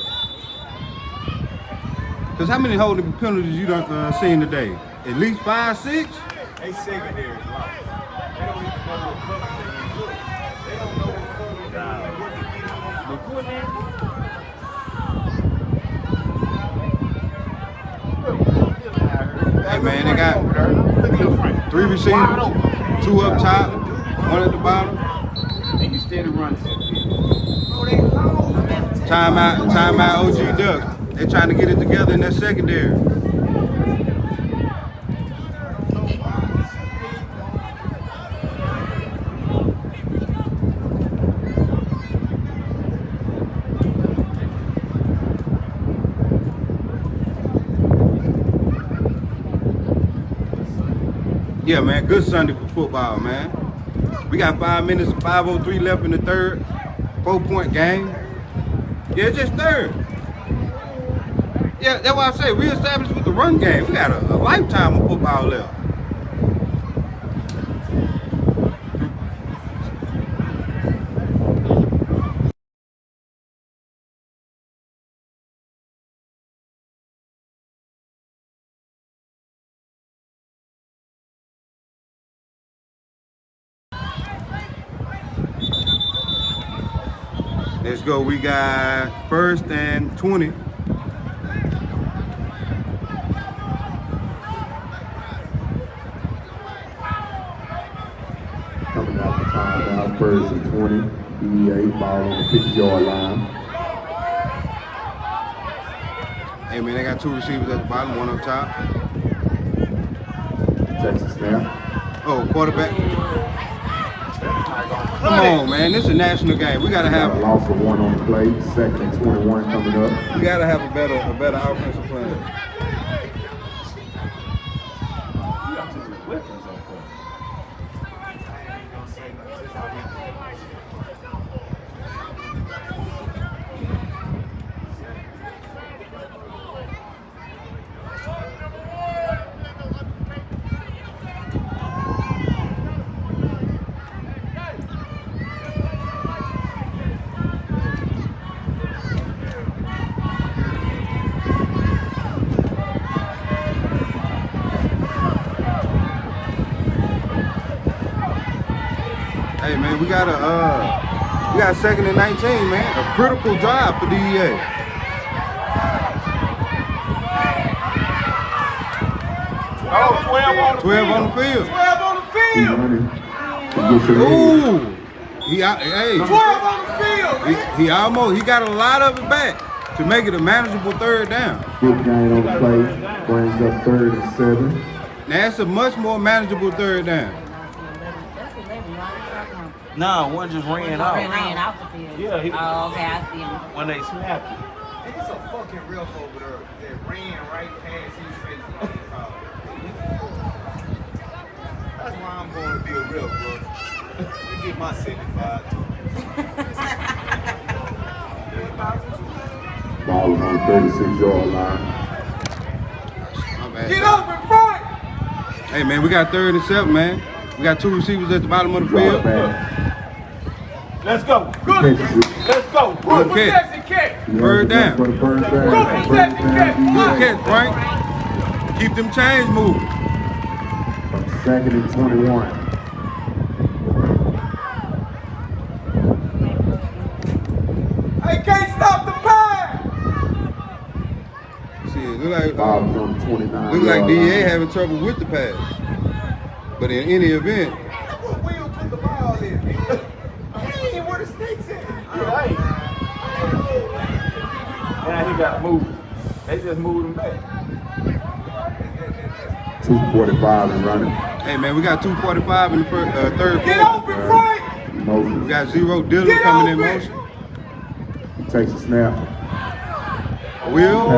Cause how many holding penalties you done seen today? At least 5, 6. They secondary is locked. They don't even know what cover they in. They don't know what cover they in. What they Hey man, they got 3 receivers, 2 up top, 1 at the bottom. And you steady running. Timeout OG Ducks. They trying to get it together in that secondary. Yeah, man, good Sunday for football, man. We got 5 minutes, 5:03 left in the third. 4-point game. Yeah, it's just third. Yeah, that's why I say reestablish with the run game. We got a lifetime of football left. Let's go. We got 1st and 20. Coming out the timeout, 1st and 20. DEA ball on the 50-yard line. Hey man, they got 2 receivers at the bottom, 1 up top. Texas snap. Oh, quarterback. Come on, man. This is a national game. We gotta have a loss of 1 on the play. 2nd and 21 coming up. We gotta have a better offensive plan. You got too many weapons on there. Hey man, we got 2nd and 19, man. A critical drive for DEA. Oh, 12 on the 12 on the field. 12 on the He's field. running. Ooh. Hey. 12 on the field, man. He got a lot of it back to make it a manageable 3rd down. Good gain on the play. Brings up 3rd and 7. Now that's a much more manageable 3rd down. Nah, one just ran out. Ran off the field. Yeah, he- Oh, okay, I see him. When they snapped it. There's a fucking ref over there that ran right past his face. That's why I'm going to be a ref, bro. You get my 75 too. Ball is on the 36-yard line. My bad. Get up in front. Hey man, we got 3rd and 7, man. We got 2 receivers at the bottom of the Drop field. back. Let's go. Good. Let's go. Good Good catch. catch. Third down. For the first down. Good First catch. down. Good catch, Frank. Keep them chains moving. From 2nd and 21. I can't stop the pass. See, it look like Ball is on the 29. DEA having trouble with the pass. But in any event, That's what Will put the ball in, man. He ain't where the stakes at. Now he got moved. They just moved him back. 2:45 and running. hey man, we got 2:45 in the 3rd Get quarter. open, Frank. Motion. We got 0 Dillon Get coming in open. motion. Takes a snap. Will.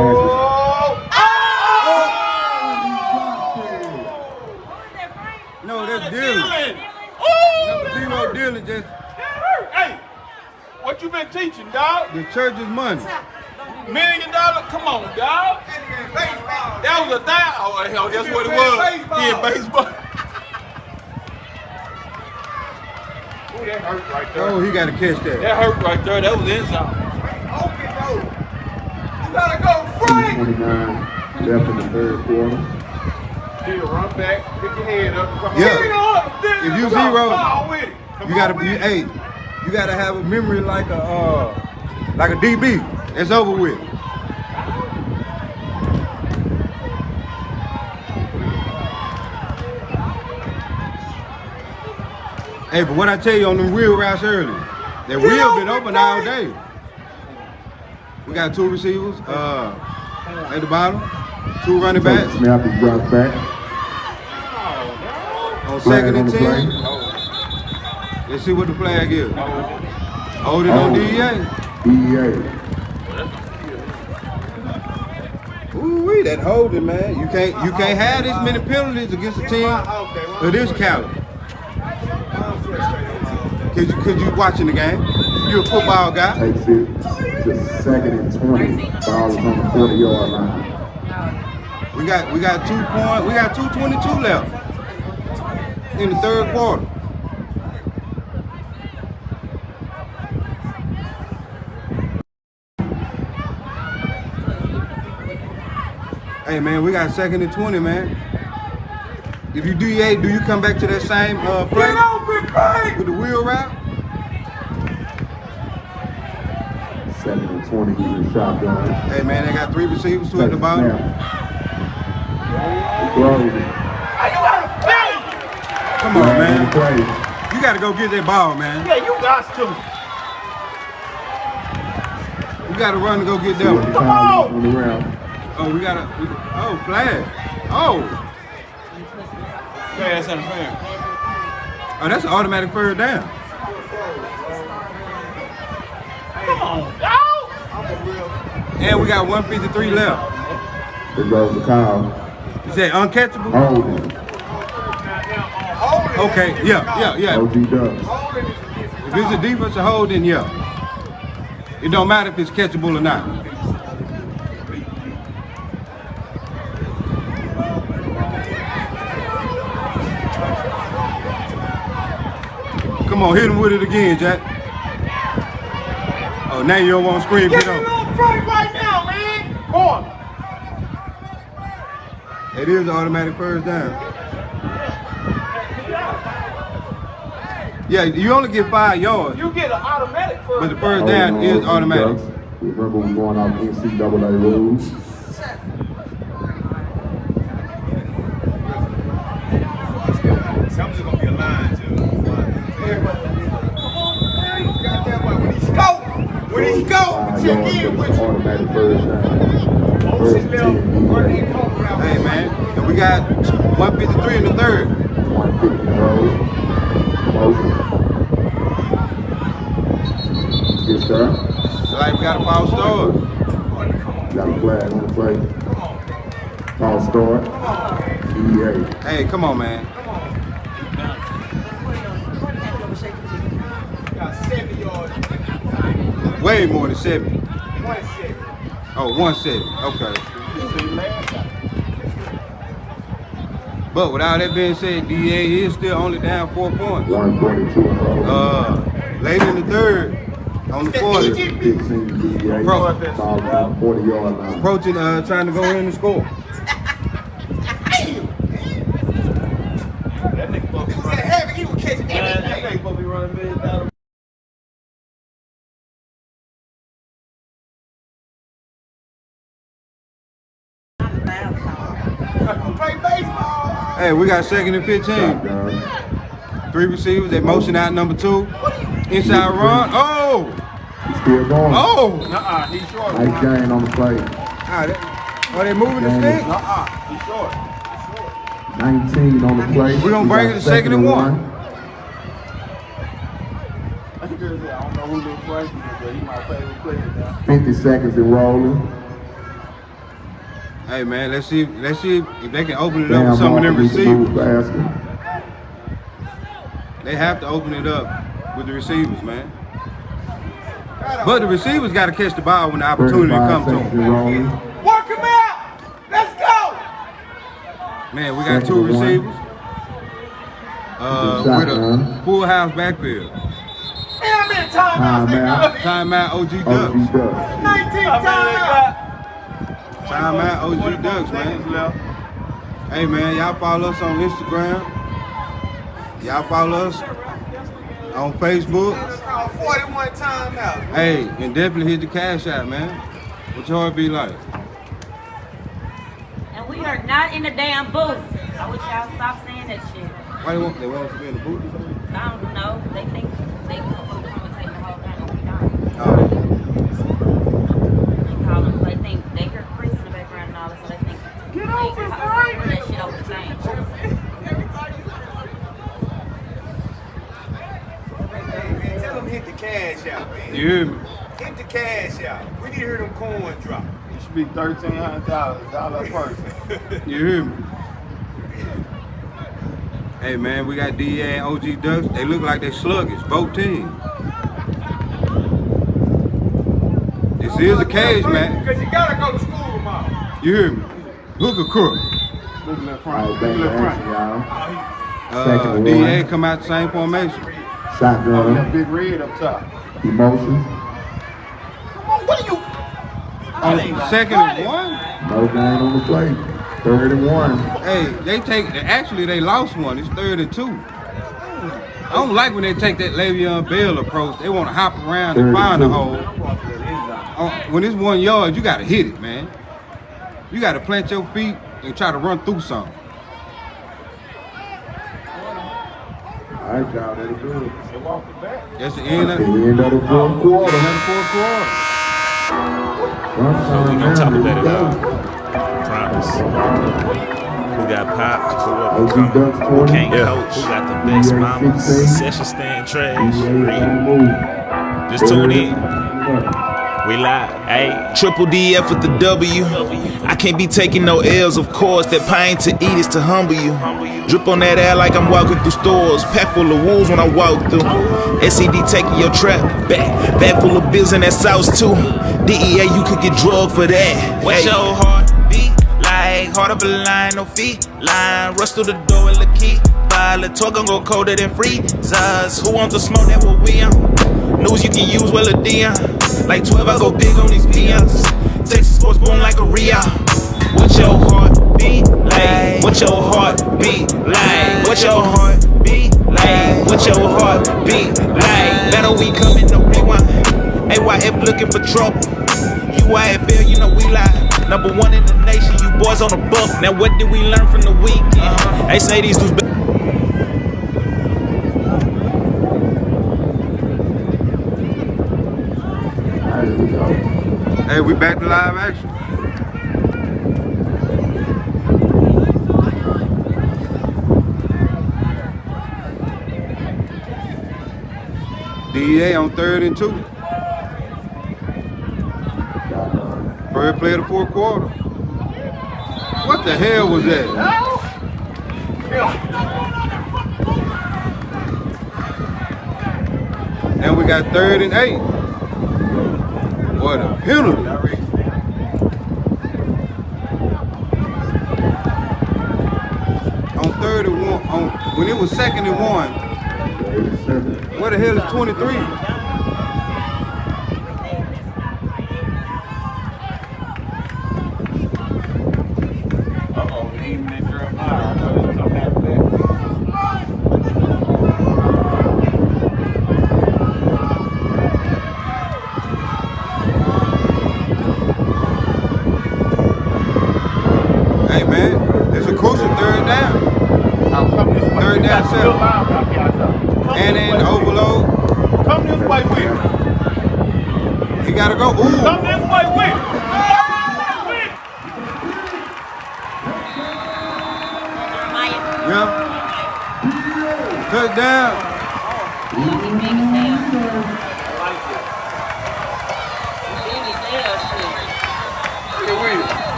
No, that's Dillon. Number 0 Dillon just Hey, what you been teaching, dog? the church's money. $1 million? Come on, dog. That was $1,000. Oh, hell, that's what it was. He in baseball. Ooh, that hurt right there. Oh, he got to catch that. That hurt right there. That was inside. Okay, no. You gotta go, Frank. 29 left in the 3rd quarter. Here, run back, pick your head up, and come Yeah. on. If you Come zero, on with it. Come You gotta on be, with it. hey, you gotta have a memory like a DB. It's over with. Hey, but what I tell you on them wheel routes early, that wheel been open all day. We got 2 receivers at the bottom, 2 running Takes a backs snap and drops back. on Flag 2nd on and the 10. play. Let's see what the flag is. Hold it on DEA. DEA. Ooh, that holding, man. You can't have this many penalties against a team of this caliber. Cause you watching the game. You a football guy. Takes it to 2nd and 20. Ball is on the 40-yard line. We got 2 points. We got 2:22 left in the third quarter. Hey man, we got 2nd and 20, man. If you DEA, do you come back to that same play with the wheel route? 2nd and 20, he's in shotgun. Hey man, they got 3 receivers, 2 at the bottom. Come on, man. You got to go get that ball, man. Yeah, you got to. You got to run to go get that one. Come on. Oh, we got to. Oh, flag. Oh. Pass interference. Oh, that's an automatic third down. Come on, dog. And we got 1:53 left. There goes the call. Is that uncatchable? Holding. Okay, yeah. OG Ducks. If it's a defensive hold, then yeah. It don't matter if it's catchable or not. Come on, hit him with it again, Jack. Oh, now you don't want to scream. Get him on front right now, man. Come on. It is an automatic first down. Yeah, you only get 5 yards. You get an automatic first. But the first down is automatic. Remember, we're going off NCAA rules. So I'm just gonna be a line, too. When he go, check in with you. Automatic first down. Hey man, and we got 1:53 in the third. 150 road. Motion. Yes, sir. Like we got a false start. Got a flag on the play. False start. DEA. Hey, come on, man. Got 70 yards. Way more than 70. 170. Oh, 170. Okay. But with all that being said, DEA is still only down 4 points. 142. Late in the third, on the 40. 15 DEA. Ball on the 40-yard line. Approaching, trying to go in and score. That nigga supposed to be running. He was catching That nigga supposed to be running $1,000,000. play baseball. Hey, we got 2nd and 15. 3 receivers. They motion out number 2. Inside run. Oh! He's still going. Oh! He's short. Nice gain on the play. Are they moving the stick? He's short. 19 on the play. We're going to bring it to 2nd and 1. I don't know who they're playing, but he might play with players now. 50 seconds and rolling. Hey man, let's see if they can open it up with some of them receivers. They have to open it up with the receivers, man. But the receivers got to catch the ball when the opportunity comes to them. Work him out. Let's go. Man, we got 2 receivers with a full house backfield. Man, I'm in timeout. Timeout, OG Ducks. 19 timeout. Timeout, OG Ducks, man. Hey man, y'all follow us on Instagram. Y'all follow us on Facebook. 41 timeout. Hey, and definitely hit the cash out, man. What's your heart be like? And we are not in the damn booth. I wish y'all stop saying that shit. Why they want us to be in the booth or something? I don't know. They think they can commentate the whole time, and we don't. They call them. They think they hear Chris in the background and all that, so they think Get over, that shit over the same. Tell them hit the cash out, man. You hear me? Hit the cash out. We need to hear them coins drop. It should be $1,300 a person. You hear me? Hey man, we got DEA and OG Ducks. They look like they sluggish, both teams. is a cage match. Because you gotta go to school tomorrow. You hear me? Hook or crook. Look at that All front. right, Look back at to that front. action, y'all. Second DEA one. come out the same formation. Oh, Shotgun. that big red up top. Emotion. What are you? On second and one. No game on the plate. 3rd and 1. Hey, actually they lost one. It's 3rd and 2. I don't like when they take that Le'Veon Bell approach. They want to hop around and find a hole. When it's 1 yard, you got to hit it, man. You got to plant your feet and try to run through something. All right, y'all, that'll do it. That's the end of The it. end of the fourth quarter. We gonna talk about it all. Promise. Who got popped? Who up and coming? Who can't coach? Who got the best mamas? Session stand trash. Just tune in. We live. Hey. Triple DF with the W. I can't be taking no L's, of course. That pain to eat is to humble you. Drip on that air like I'm walking through stores. Pack full of wolves when I walk through. SED taking your trap back. Bag full of bills and that sauce too. DEA, you could get drugged for that. What's your heartbeat like? Heart of a lion, no feet. Line, rush through the door with the key. Violet talk gon' go colder than freezers. Who wants to smoke that what we on? News you can use, well a Dion. Like 12, I go big on these peons. Texas sports boom like a Rio. What's your heartbeat like? What's your heartbeat like? What's your heartbeat like? What's your heartbeat like? Better we coming, no rewind. AYF looking for trouble. UIFL, you know we live. Number 1 in the nation, you boys on the book. Now what did we learn from the weekend? They say these dudes. Hey, we back to live action. DEA on 3rd and 2. First play of the 4th quarter. What the hell was that? Now we got 3rd and 8. What a penalty. On 3rd and 1, when it was 2nd and 1, where the hell is 23? Uh-oh, he even in Jeremiah. I know he's coming back. Hey man, it's a crucial 3rd down. Now come this way. 3rd down, 7. And then overload. Come this way with me. He gotta go. Ooh. Come this way with me. Yeah. Touchdown.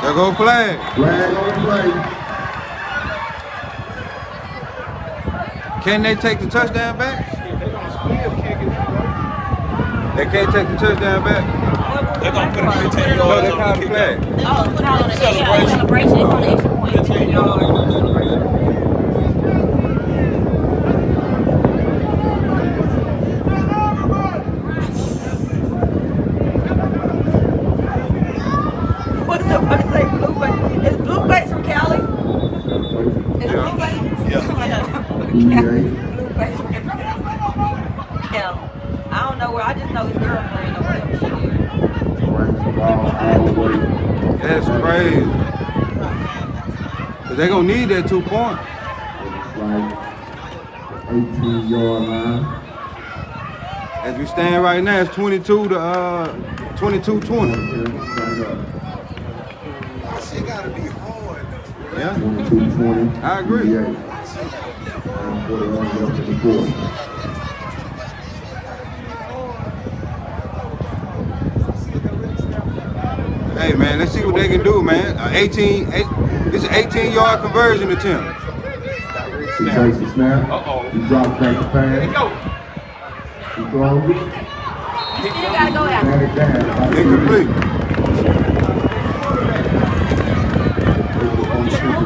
There go flag. Flag on the play. Can they take the touchdown back? They can't take the touchdown back. They're gonna put a 15 No, yards they on call the the kickoff. flag. Oh, put out on the celebration. It's on the extra point. 10 yards celebration. What's up? What is it? Blueface? It's Blueface from Cali. It's Blueface. DEA. Blueface from Cali. I don't know where. I just know his girlfriend or whatever she is. Brings the ball all the way. That's crazy. Cause they gonna need that 2 points. Like 18-yard line. As we stand right now, it's 22 to 22-20. That shit gotta be hard. Yeah, 22-20. I agree. DEA. 41 left in the fourth. Hey man, let's see what they can do, man. It's an 18-yard conversion attempt. He takes the snap. Uh-oh. He drops back the Here you pass. go. He throws it. You still gotta go out. Batted down. Incomplete.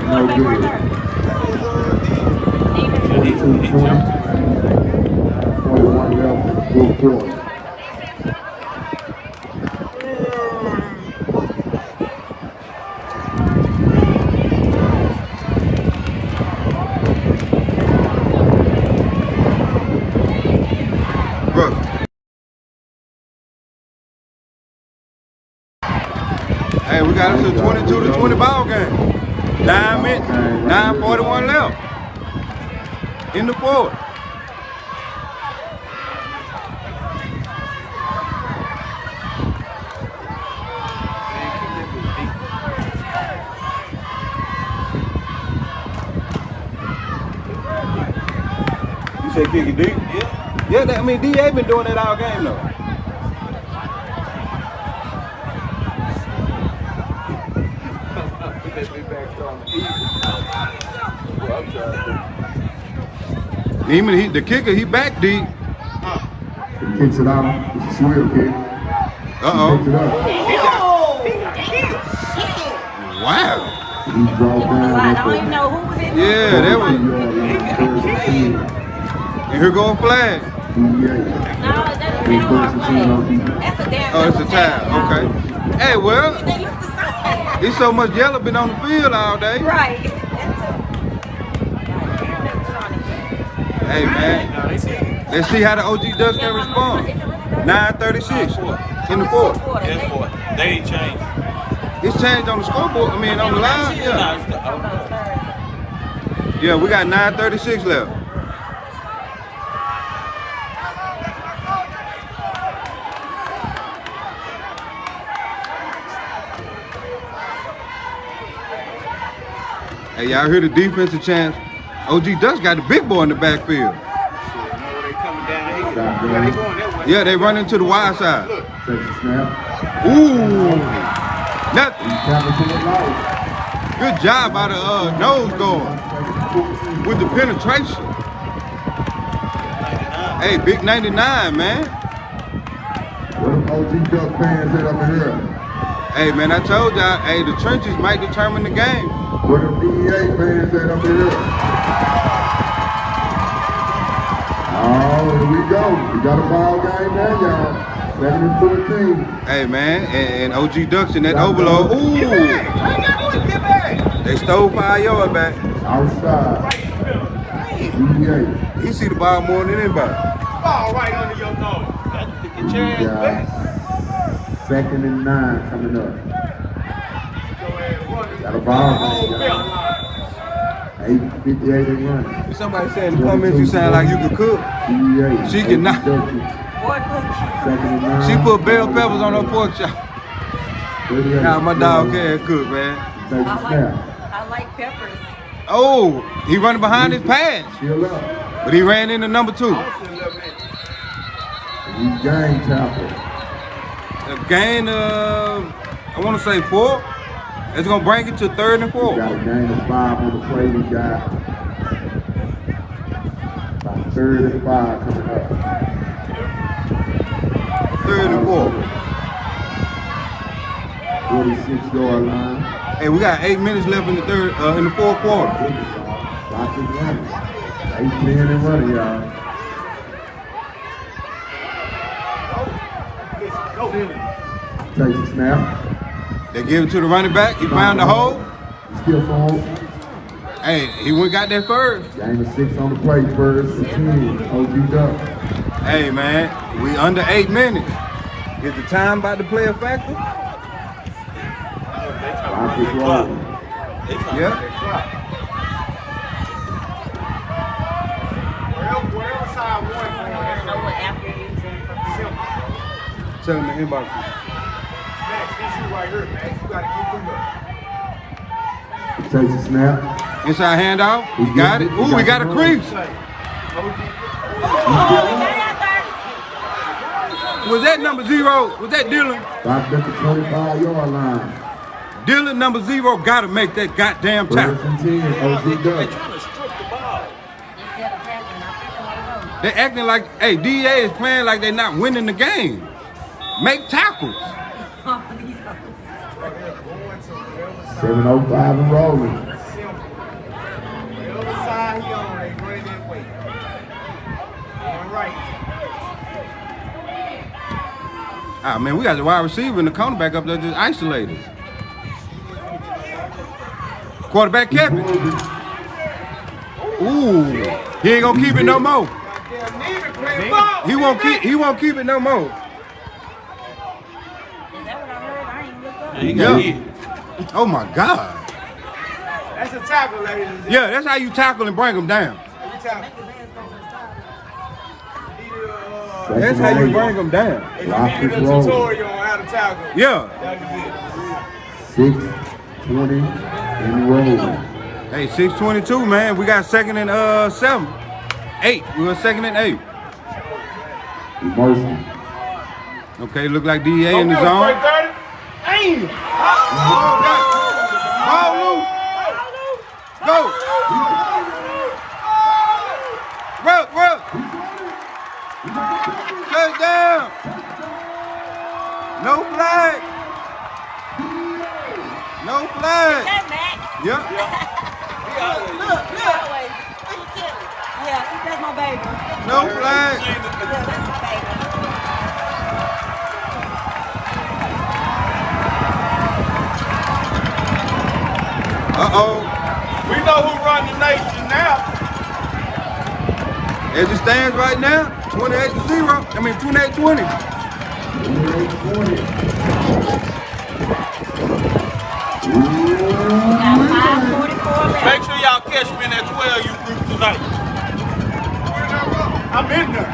No good. 22-20. 41 left. Full court. Hey, we got us a 22-20 ball game. 9 minutes, 9:41 left in the fourth. You say kick it deep? Yeah. Yeah, I mean, DEA been doing that all game though. Neiman, the kicker, he back deep. He kicks it out. It's a swivel kick. Uh-oh. He kicks it up. Wow. He brought down. I don't even know who was in there. Yeah, that was. And here go a flag. No, that's a That's a damn. Oh, it's a tie. Okay. Hey, well, there's so much yellow been on the field all day. Right. Hey, man. Let's see how the OG Ducks can respond. 9:36 in the fourth. They ain't changed. It's changed on the scoreboard. I mean, on the line. Yeah. Yeah, we got 9:36 left. Hey, y'all hear the defensive chance? OG Ducks got the big boy in the backfield. Yeah, they run into the wide side. Ooh, nothing. Good job by the nose guard with the penetration. Hey, big 99, man. What OG Duck fans at up in here? Hey, man, I told y'all, hey, the trenches might determine the game. What the DEA fans at up in here? Oh, here we go. We got a ball game now, y'all. 7-14. Hey, man, and OG Ducks in that overload. Ooh. They stole 5 yards back. Outside. DEA. He see the ball more than anybody. Ball right under your nose. Get your ass back. 2nd and 9 coming up. Got a ball game, y'all. 8:58 and running. Somebody said in the comments you sound like you could cook. DEA. She can not. She put bell peppers on her pork chop. Now my dog can't cook, man. I like peppers. Oh, he running behind his pads. But he ran into number 2. He gang tackle. A gain of, I want to say 4. It's going to bring it to 3rd and 4. We got a gain of 5 on the play. We got about 3rd and 5 coming up. 3rd and 4. 46-yard line. Hey, we got 8 minutes left in the fourth quarter. Lots of running. 8-10 and running, y'all. Takes a snap. They give it to the running back. He found the hole. Still forward. Hey, he went got that first. Game of 6 on the plate, first and 10. OG Duck. Hey, man, we under 8 minutes. Is the time about to play a factor? Yeah. Whatever side Tell him to inbox you. right here, man. You gotta get Takes a snap. Inside handoff. We got it. Ooh, we got a crease. Was that number 0? Was that Dylan? Stopped at the 25-yard line. Dylan number 0 gotta make that goddamn tackle. First and 10, OG Duck. They acting like, hey, DEA is playing like they're not winning the game. Make tackles. 7:05 and rolling. Whatever side he on, they running that way. Going right. Ah, man, we got the wide receiver and the cornerback up there just isolated. Quarterback kept it. Ooh, he ain't gonna keep it no more. He won't keep it no more. Is that what I heard? I ain't looked up. He got hit. Oh my God. That's a tackle, ladies and gentlemen. Yeah, that's how you tackle and bring them down. That's how you bring them down. If you need a tutorial on how to tackle, Yeah. that was it. 6:20 and rolling. Hey, 6:22, man. We got 2nd and 7. 8. We were 2nd and 8. Emotion. Okay, look like DEA in the zone. Straight 30. Aim. Ball loose. Go. Run. Touchdown. No flag. No flag. That Max. Yep. Look. Yeah, that's my baby. No flag. Yeah, that's my baby. Uh-oh. We know who run the nation now. As it stands right now, 28-0. 28-20. 28-20. Make sure y'all catch me in that 12 you group tonight. I'm in there.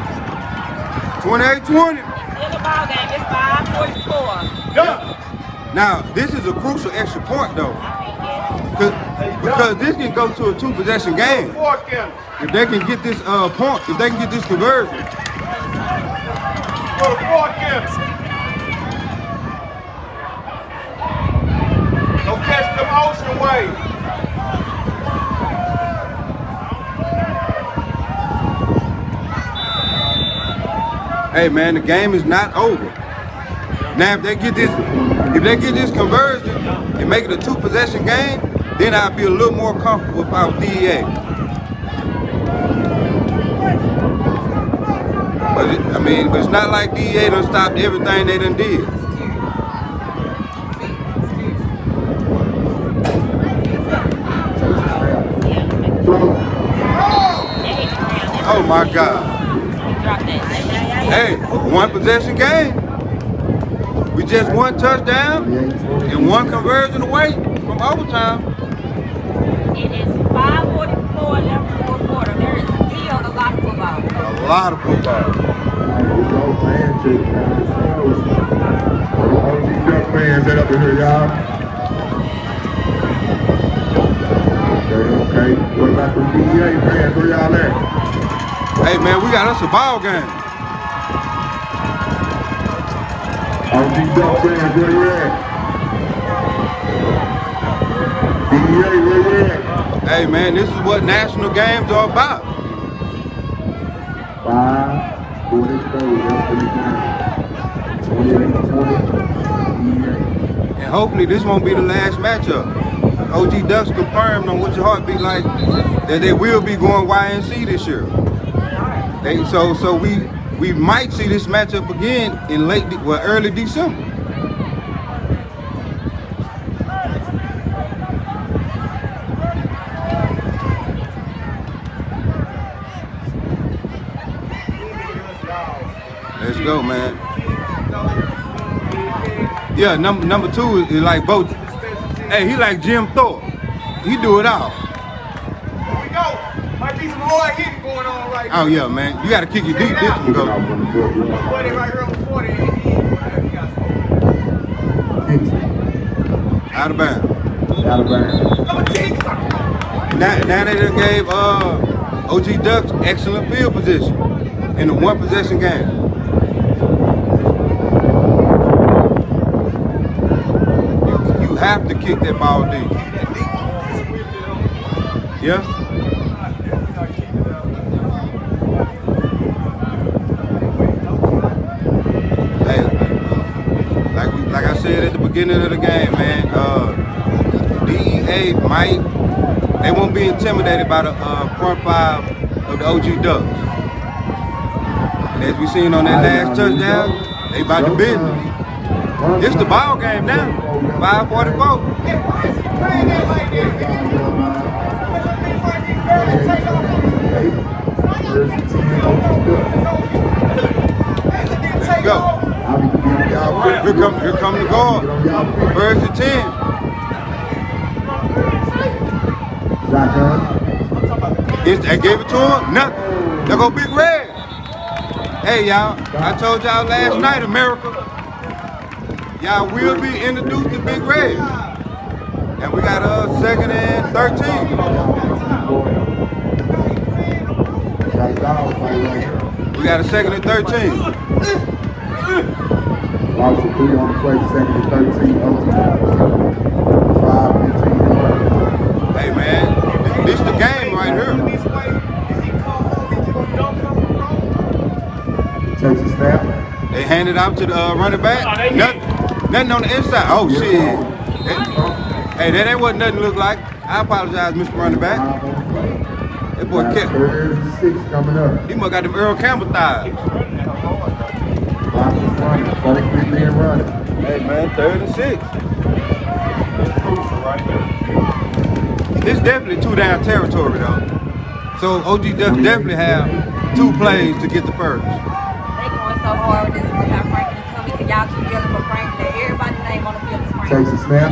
28-20. It's a ball game. It's 5:44. Yeah. Now, this is a crucial extra point, though. Because this can go to a 2-possession game. If they can get this point, if they can get this conversion. Go to 4 camps. Go catch them ocean waves. Hey man, the game is not over. Now if they get this conversion and make it a 2-possession game, then I'll be a little more comfortable with our DEA. But it's not like DEA done stopped everything they done did. Oh my God. Hey, 1-possession game. We just 1 touchdown and 1 conversion away from overtime. It is 5:44 left in the fourth quarter. There is still a lot of football. A lot of football. OG Duck fans head up in here, y'all. Okay. What about the DEA fans? Where y'all at? Hey man, we got us a ball game. OG Duck fans, where you at? DEA, where you at? Hey man, this is what national games are about. 5:44 left in the game. 28-20. And hopefully this won't be the last matchup. OG Ducks confirmed on What Your Heart Beat Like that they will be going YNC this year. So we might see this matchup again in early December. Let's go, man. Yeah, number 2 is like both. Hey, he like Jim Thorpe. He do it all. Here we go. Might be some hard hitting going on right now. Oh yeah, man. You gotta kick it deep. This one go. Buddy right here on 40. Out of bounds. Out of bounds. Now they done gave OG Ducks excellent field position in a 1-possession game. You have to kick that ball deep. Yeah. Hey, beginning of the game, man. DEA they won't be intimidated by the front five of the OG Ducks. And as we seen on that last touchdown, they about the business. It's the ball game now. 5:44. Let's go. Here come the guard. First and 10. I gave it to him. Nothing. There go Big Red. Hey y'all, I told y'all last night, America, y'all will be introduced to Big Red. And we got a 2nd and 13. We got a 2nd and 13. Lost 3 on the play, 2nd and 13. 5-15. Hey man, this the game right here. Takes a snap. They hand it out to the running back. Nothing on the inside. Oh shit. Hey, that ain't what nothing looked like. I apologize, Mr. Running Back. That boy kept. 6 coming up. He must got them Earl Campbell thighs. Hey man, 3rd and 6. This definitely 2-down territory though. So OG does definitely have 2 plays to get the first. They going so hard with this without Franklin coming because y'all keep yelling for Franklin. Everybody's name on the field is Franklin. Takes a snap.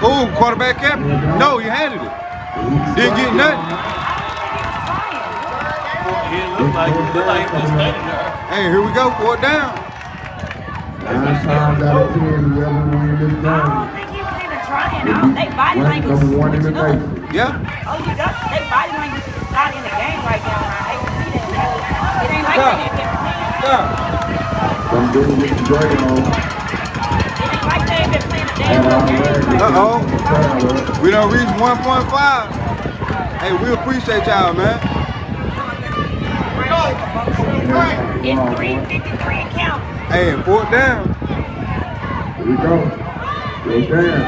Ooh, quarterback kept it. No, you handed it. Didn't get nothing. Look like he was standing there. Hey, here we go, 4th down. 9 times out of 10, whoever wins this game. I don't think he was even trying. They body language number 1 in the switching up. nation. Yeah. Oh, you got they body language is not in the game right now. They can see that. It ain't like they didn't get Some dude with the gray on. It ain't like they ain't been playing the damn game. Uh-oh. We done reached 1.5. Hey, we appreciate y'all, man. It's 3:53 and count. Hey, and 4th down. Here we go. Go down.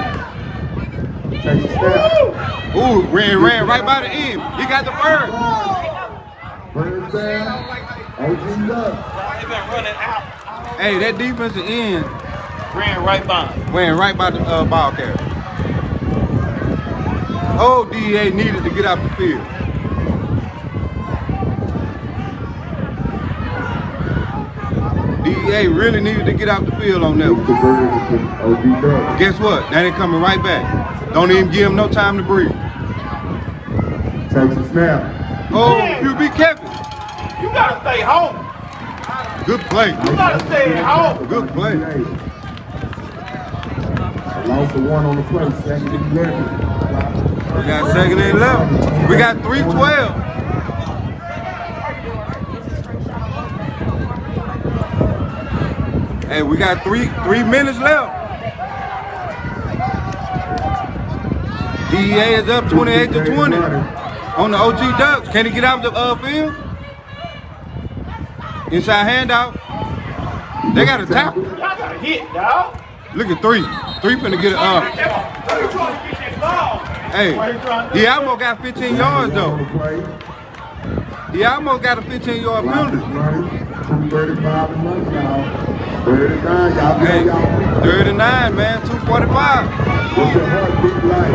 Takes a step. Ooh, ran right by the end. He got the first. First down. OG Ducks. They been running out. Hey, that defensive end Ran right by him. ran right by the ball carrier. Oh, DEA needed to get out the field. DEA really needed to get out the field on that one. OG Ducks. Guess what? Now they coming right back. Don't even give them no time to breathe. Takes a snap. Oh, you be careful. You gotta stay home. Good play. You gotta stay at home. Good play. Lost the 1 on the play, 2nd and 11. We got 2nd and 11. We got 3:12. Hey, we got three minutes left. DEA is up 28-20 on the OG Ducks. Can he get out the field? Inside handout. They got a tackle. Y'all got a hit, dog. Look at 3. 3 finna get it up. Hey, he almost got 15 yards though. He almost got a 15-yard penalty. 2:35 and 1 now. 39, y'all. Hey, 39, man, 2:45. What's your heartbeat like?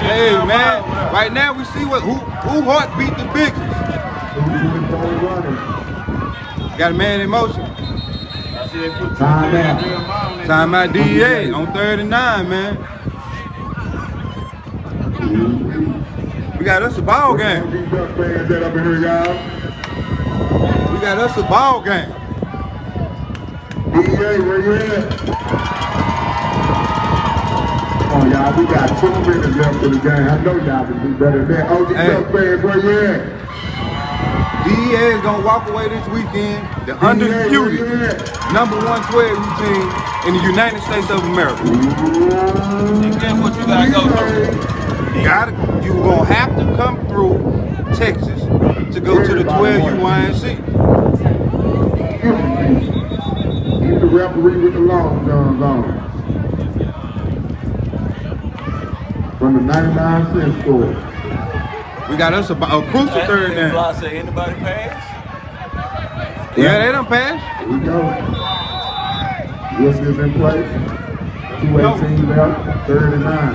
Hey, man, right now we see who heart beat the biggest. Got a man in motion. Time out. Time out DEA on 3rd and 9, man. We got us a ball game. We got us a ball game. DEA, where you at? Come on, y'all. We got 2 minutes left in the game. I know y'all can do better than that. OG Duck fans, where you at? DEA is gonna walk away this weekend the undisputed #1 12 routine in the United States of America. Again, what you gotta go through? You gonna have to come through Texas to go to the 12 UYNC. Keep the referee with the long guns on. from the 99-cent store. We got us a crucial third down. I say anybody pass? Yeah, they done passed. Here we go. Wilson's in place. 2:18 left, 3rd and 9.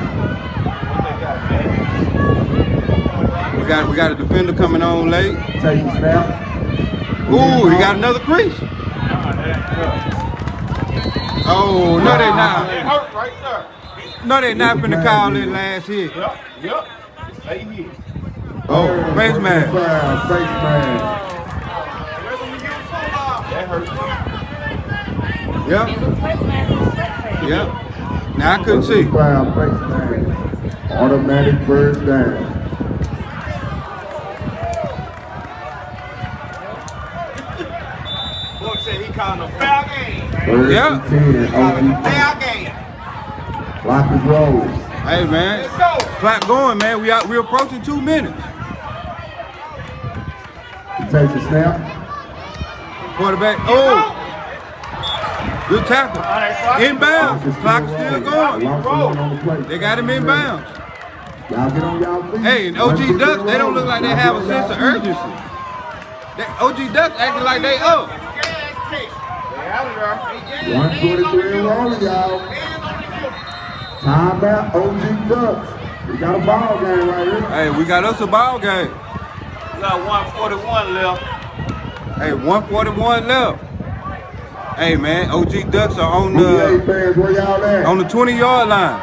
We got a defender coming on late. Take the snap. Ooh, he got another crease. Oh, no, they not. It hurt right there. No, they not finna call it last hit. Yep. They hit. Oh, face mask. Face mask. That hurt. Yep. It was face mask. Yep. Now I couldn't see. Face mask. Automatic first down. Book said he calling a foul game. 3rd Yeah. and 10. Foul game. Lock and roll. Hey, man. Let's go. Clock going, man. We're approaching 2 minutes. He takes the snap. Quarterback. Oh. Good tackle. Inbounds. Clock is still going. Lost the one on the plate. They got him inbounds. Y'all get on y'all feet. Hey, and OG Ducks, they don't look like they have a sense of urgency. OG Ducks acting like they up. 1:43 and rolling, y'all. Time out, OG Ducks. We got a ball game right here. Hey, we got us a ball game. We got 141 left. Hey, 141 left. Hey, man, OG Ducks are on DEA fans, where y'all at? the 20-yard line.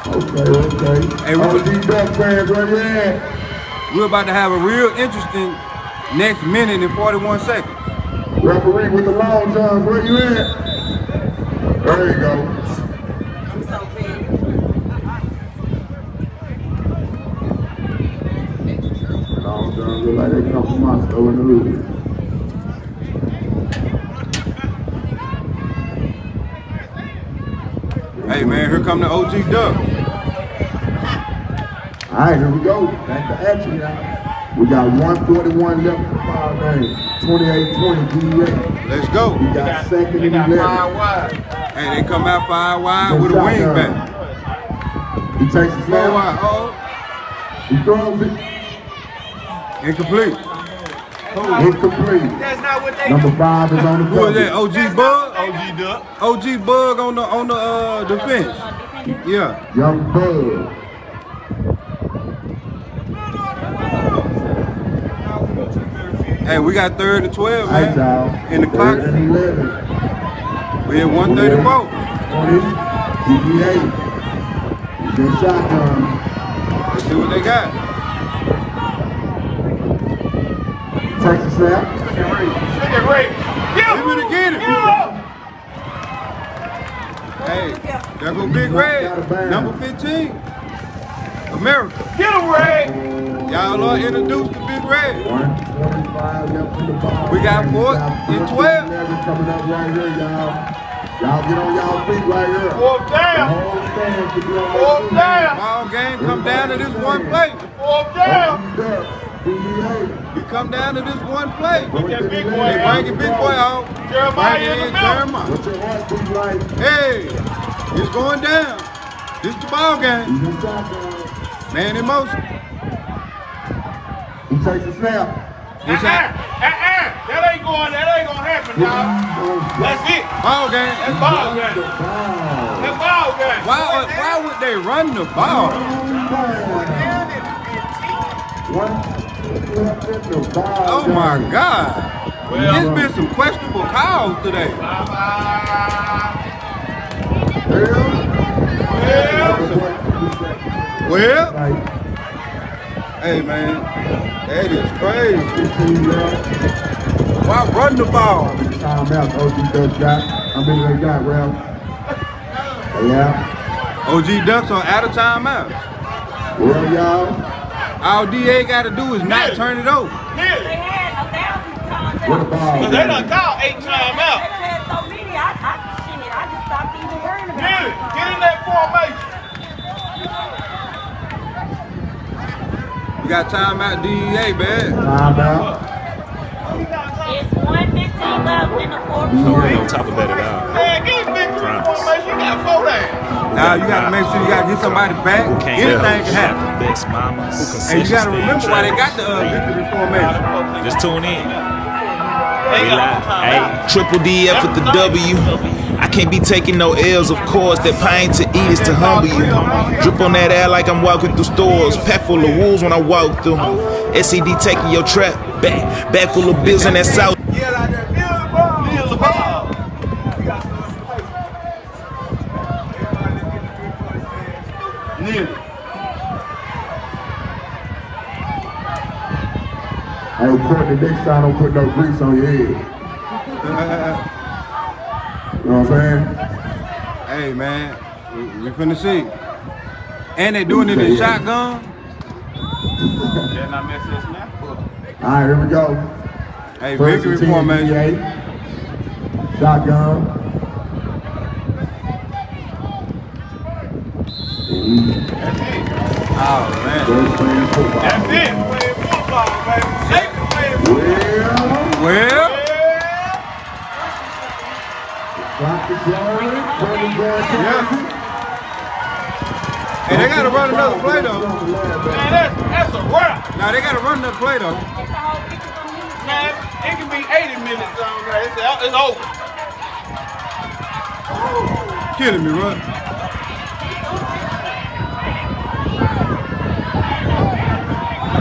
Okay. Hey, OG Ducks fans, where you at? We're about to have a real interesting next minute and 41 seconds. Referee with the long johns, where you at? There you go. I'm so big. Long johns look like they come from us, though in the hood. Hey, man, here come the OG Ducks. All right, here we go. Back to action, y'all. We got 141 left for the ball game. 28-20, DEA. Let's go. We got 2nd and 11. Hey, they come out 5 wide with a wing back. He takes the 4 snap. wide. Oh, He throws it. incomplete. Incomplete. That's not what they Number 5 is on the Who is that? cover. OG Bug? OG Duck. OG Bug on the defense. Yeah. Young Bud. Hey, we got 3rd and 12, All right, man. y'all. In the clock. 3rd and 11. We at 134. 20. DEA. Good shotgun. Let's see what they got. Takes the snap. Look at Ray. Give it again. Hey, there go Big Red, number 15. America. Get him, Ray. Y'all are introduced to Big Red. 125 left in the ball. We got 4th and 12. Coming up right here, y'all. Y'all get on y'all feet right here. 4th The down. whole stand should be on 4th down. Ball game come down to this one play. 4th down. We come down to this one play. Get that big boy They out. bring Big Boy out. Jeremiah Bring in the in middle. Jeremiah. What's your heart beat like? Hey, it's going down. This the ball game. He's in shotgun. Man in motion. He takes the snap. It's out. That ain't gonna happen, y'all. That's it. Ball game. That's ball game. That's ball game. Why would they run the ball? Oh my God. There's been some questionable calls today. Well, hey man, that is crazy. Why run the ball? Time out, OG Ducks got. How many they got, Ralph? Yeah. OG Ducks are out of timeout. Well, y'all. All DA got to do is not turn it over. They had 1,000 times What the out. ball? Cause they done called 8 times They out. done had so many, I just stopped even worrying about Get it. it. Get in that formation. We got timeout DEA, man. Time out. It's 1:15 left in the fourth We quarter. don't talk about it all. Man, get big Promise. formation. You got 4 down. Now you gotta make sure you gotta get somebody back. Who can't Anything help? can happen. The best mamas. Who And you gotta concession remember why they got the stand victory formation. Just tune in. We live. Hey. Triple DF with the W. I can't be taking no L's, of course. That pain to eat is to humble you. Drip on that air like I'm walking through stores. Pack full of wolves when I walk through. SED taking your trap back. Back full of bills in that south. Yeah, like that. Build the ball. Hey, Courtney, next time don't put no grease on your head. You know what I'm saying? Hey man, we finna see. And they doing it in shotgun. Yeah, not mess this now. All right, here we go. Hey, First victory and 10 formation. DEA. Shotgun. Oh man. They're playing football. That's it. Playing football, baby. Safety playing football. Well, Clock is rolling. yeah. Hey, they gotta run another play though. Man, that's a wrap. Now they gotta run another play though. Man, it can be 80 minutes on there. It's over. Killing me, bro.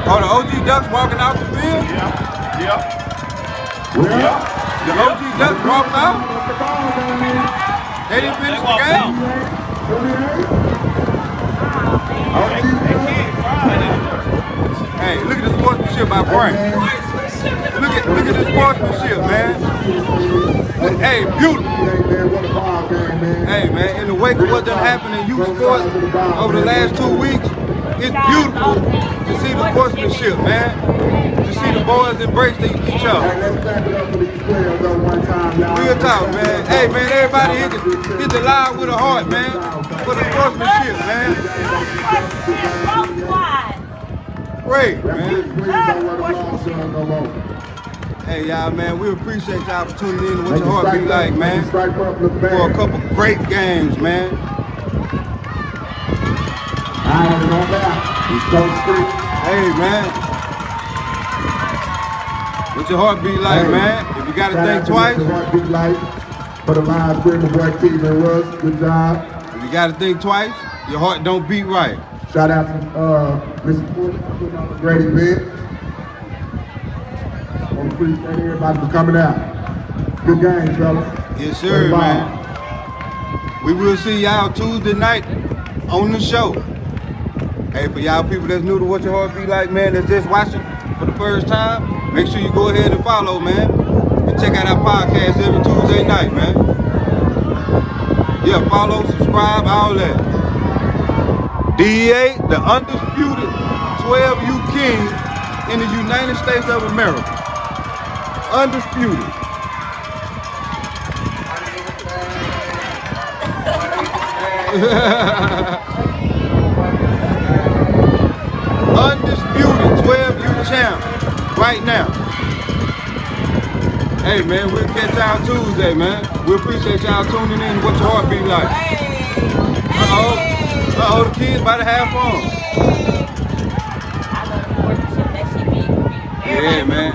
Oh, the OG Ducks walking out the field? Yeah. The OG Ducks walked out? They didn't finish the game? Hey, look at the sportsmanship by Frank. Look at the sportsmanship, man. Hey, beautiful. Hey, man, in the wake of what done happened in youth sports over the last 2 weeks, it's beautiful to see the sportsmanship, man. To see the boys embrace each other. Real talk, man. Hey, man, everybody hit the line with a heart, man. For the sportsmanship, man. Great, man. Hey, y'all, man, we appreciate y'all for tuning in to what your heart be like, man. For a couple great games, man. Hey, man. What your heart be like, man? If you gotta think twice. For the live stream, the boy Keith and Russ, good job. If you gotta think twice, your heart don't beat right. Shout out to Mr. Porter for putting on a great event. I want to appreciate everybody for coming out. Good game, fellas. Yes, sir, man. We will see y'all Tuesday night on the show. Hey, for y'all people that's new to What Your Heart Be Like, man, that's just watching for the first time, make sure you go ahead and follow, man. And check out our podcast every Tuesday night, man. Yeah, follow, subscribe, all that. DEA, the undisputed 12U king in the United States of America. Undisputed. Undisputed 12U champ right now. Hey man, we'll catch y'all Tuesday, man. We appreciate y'all tuning in to What Your Heart Be Like. Uh-oh, the kids about to have fun. Yeah, man.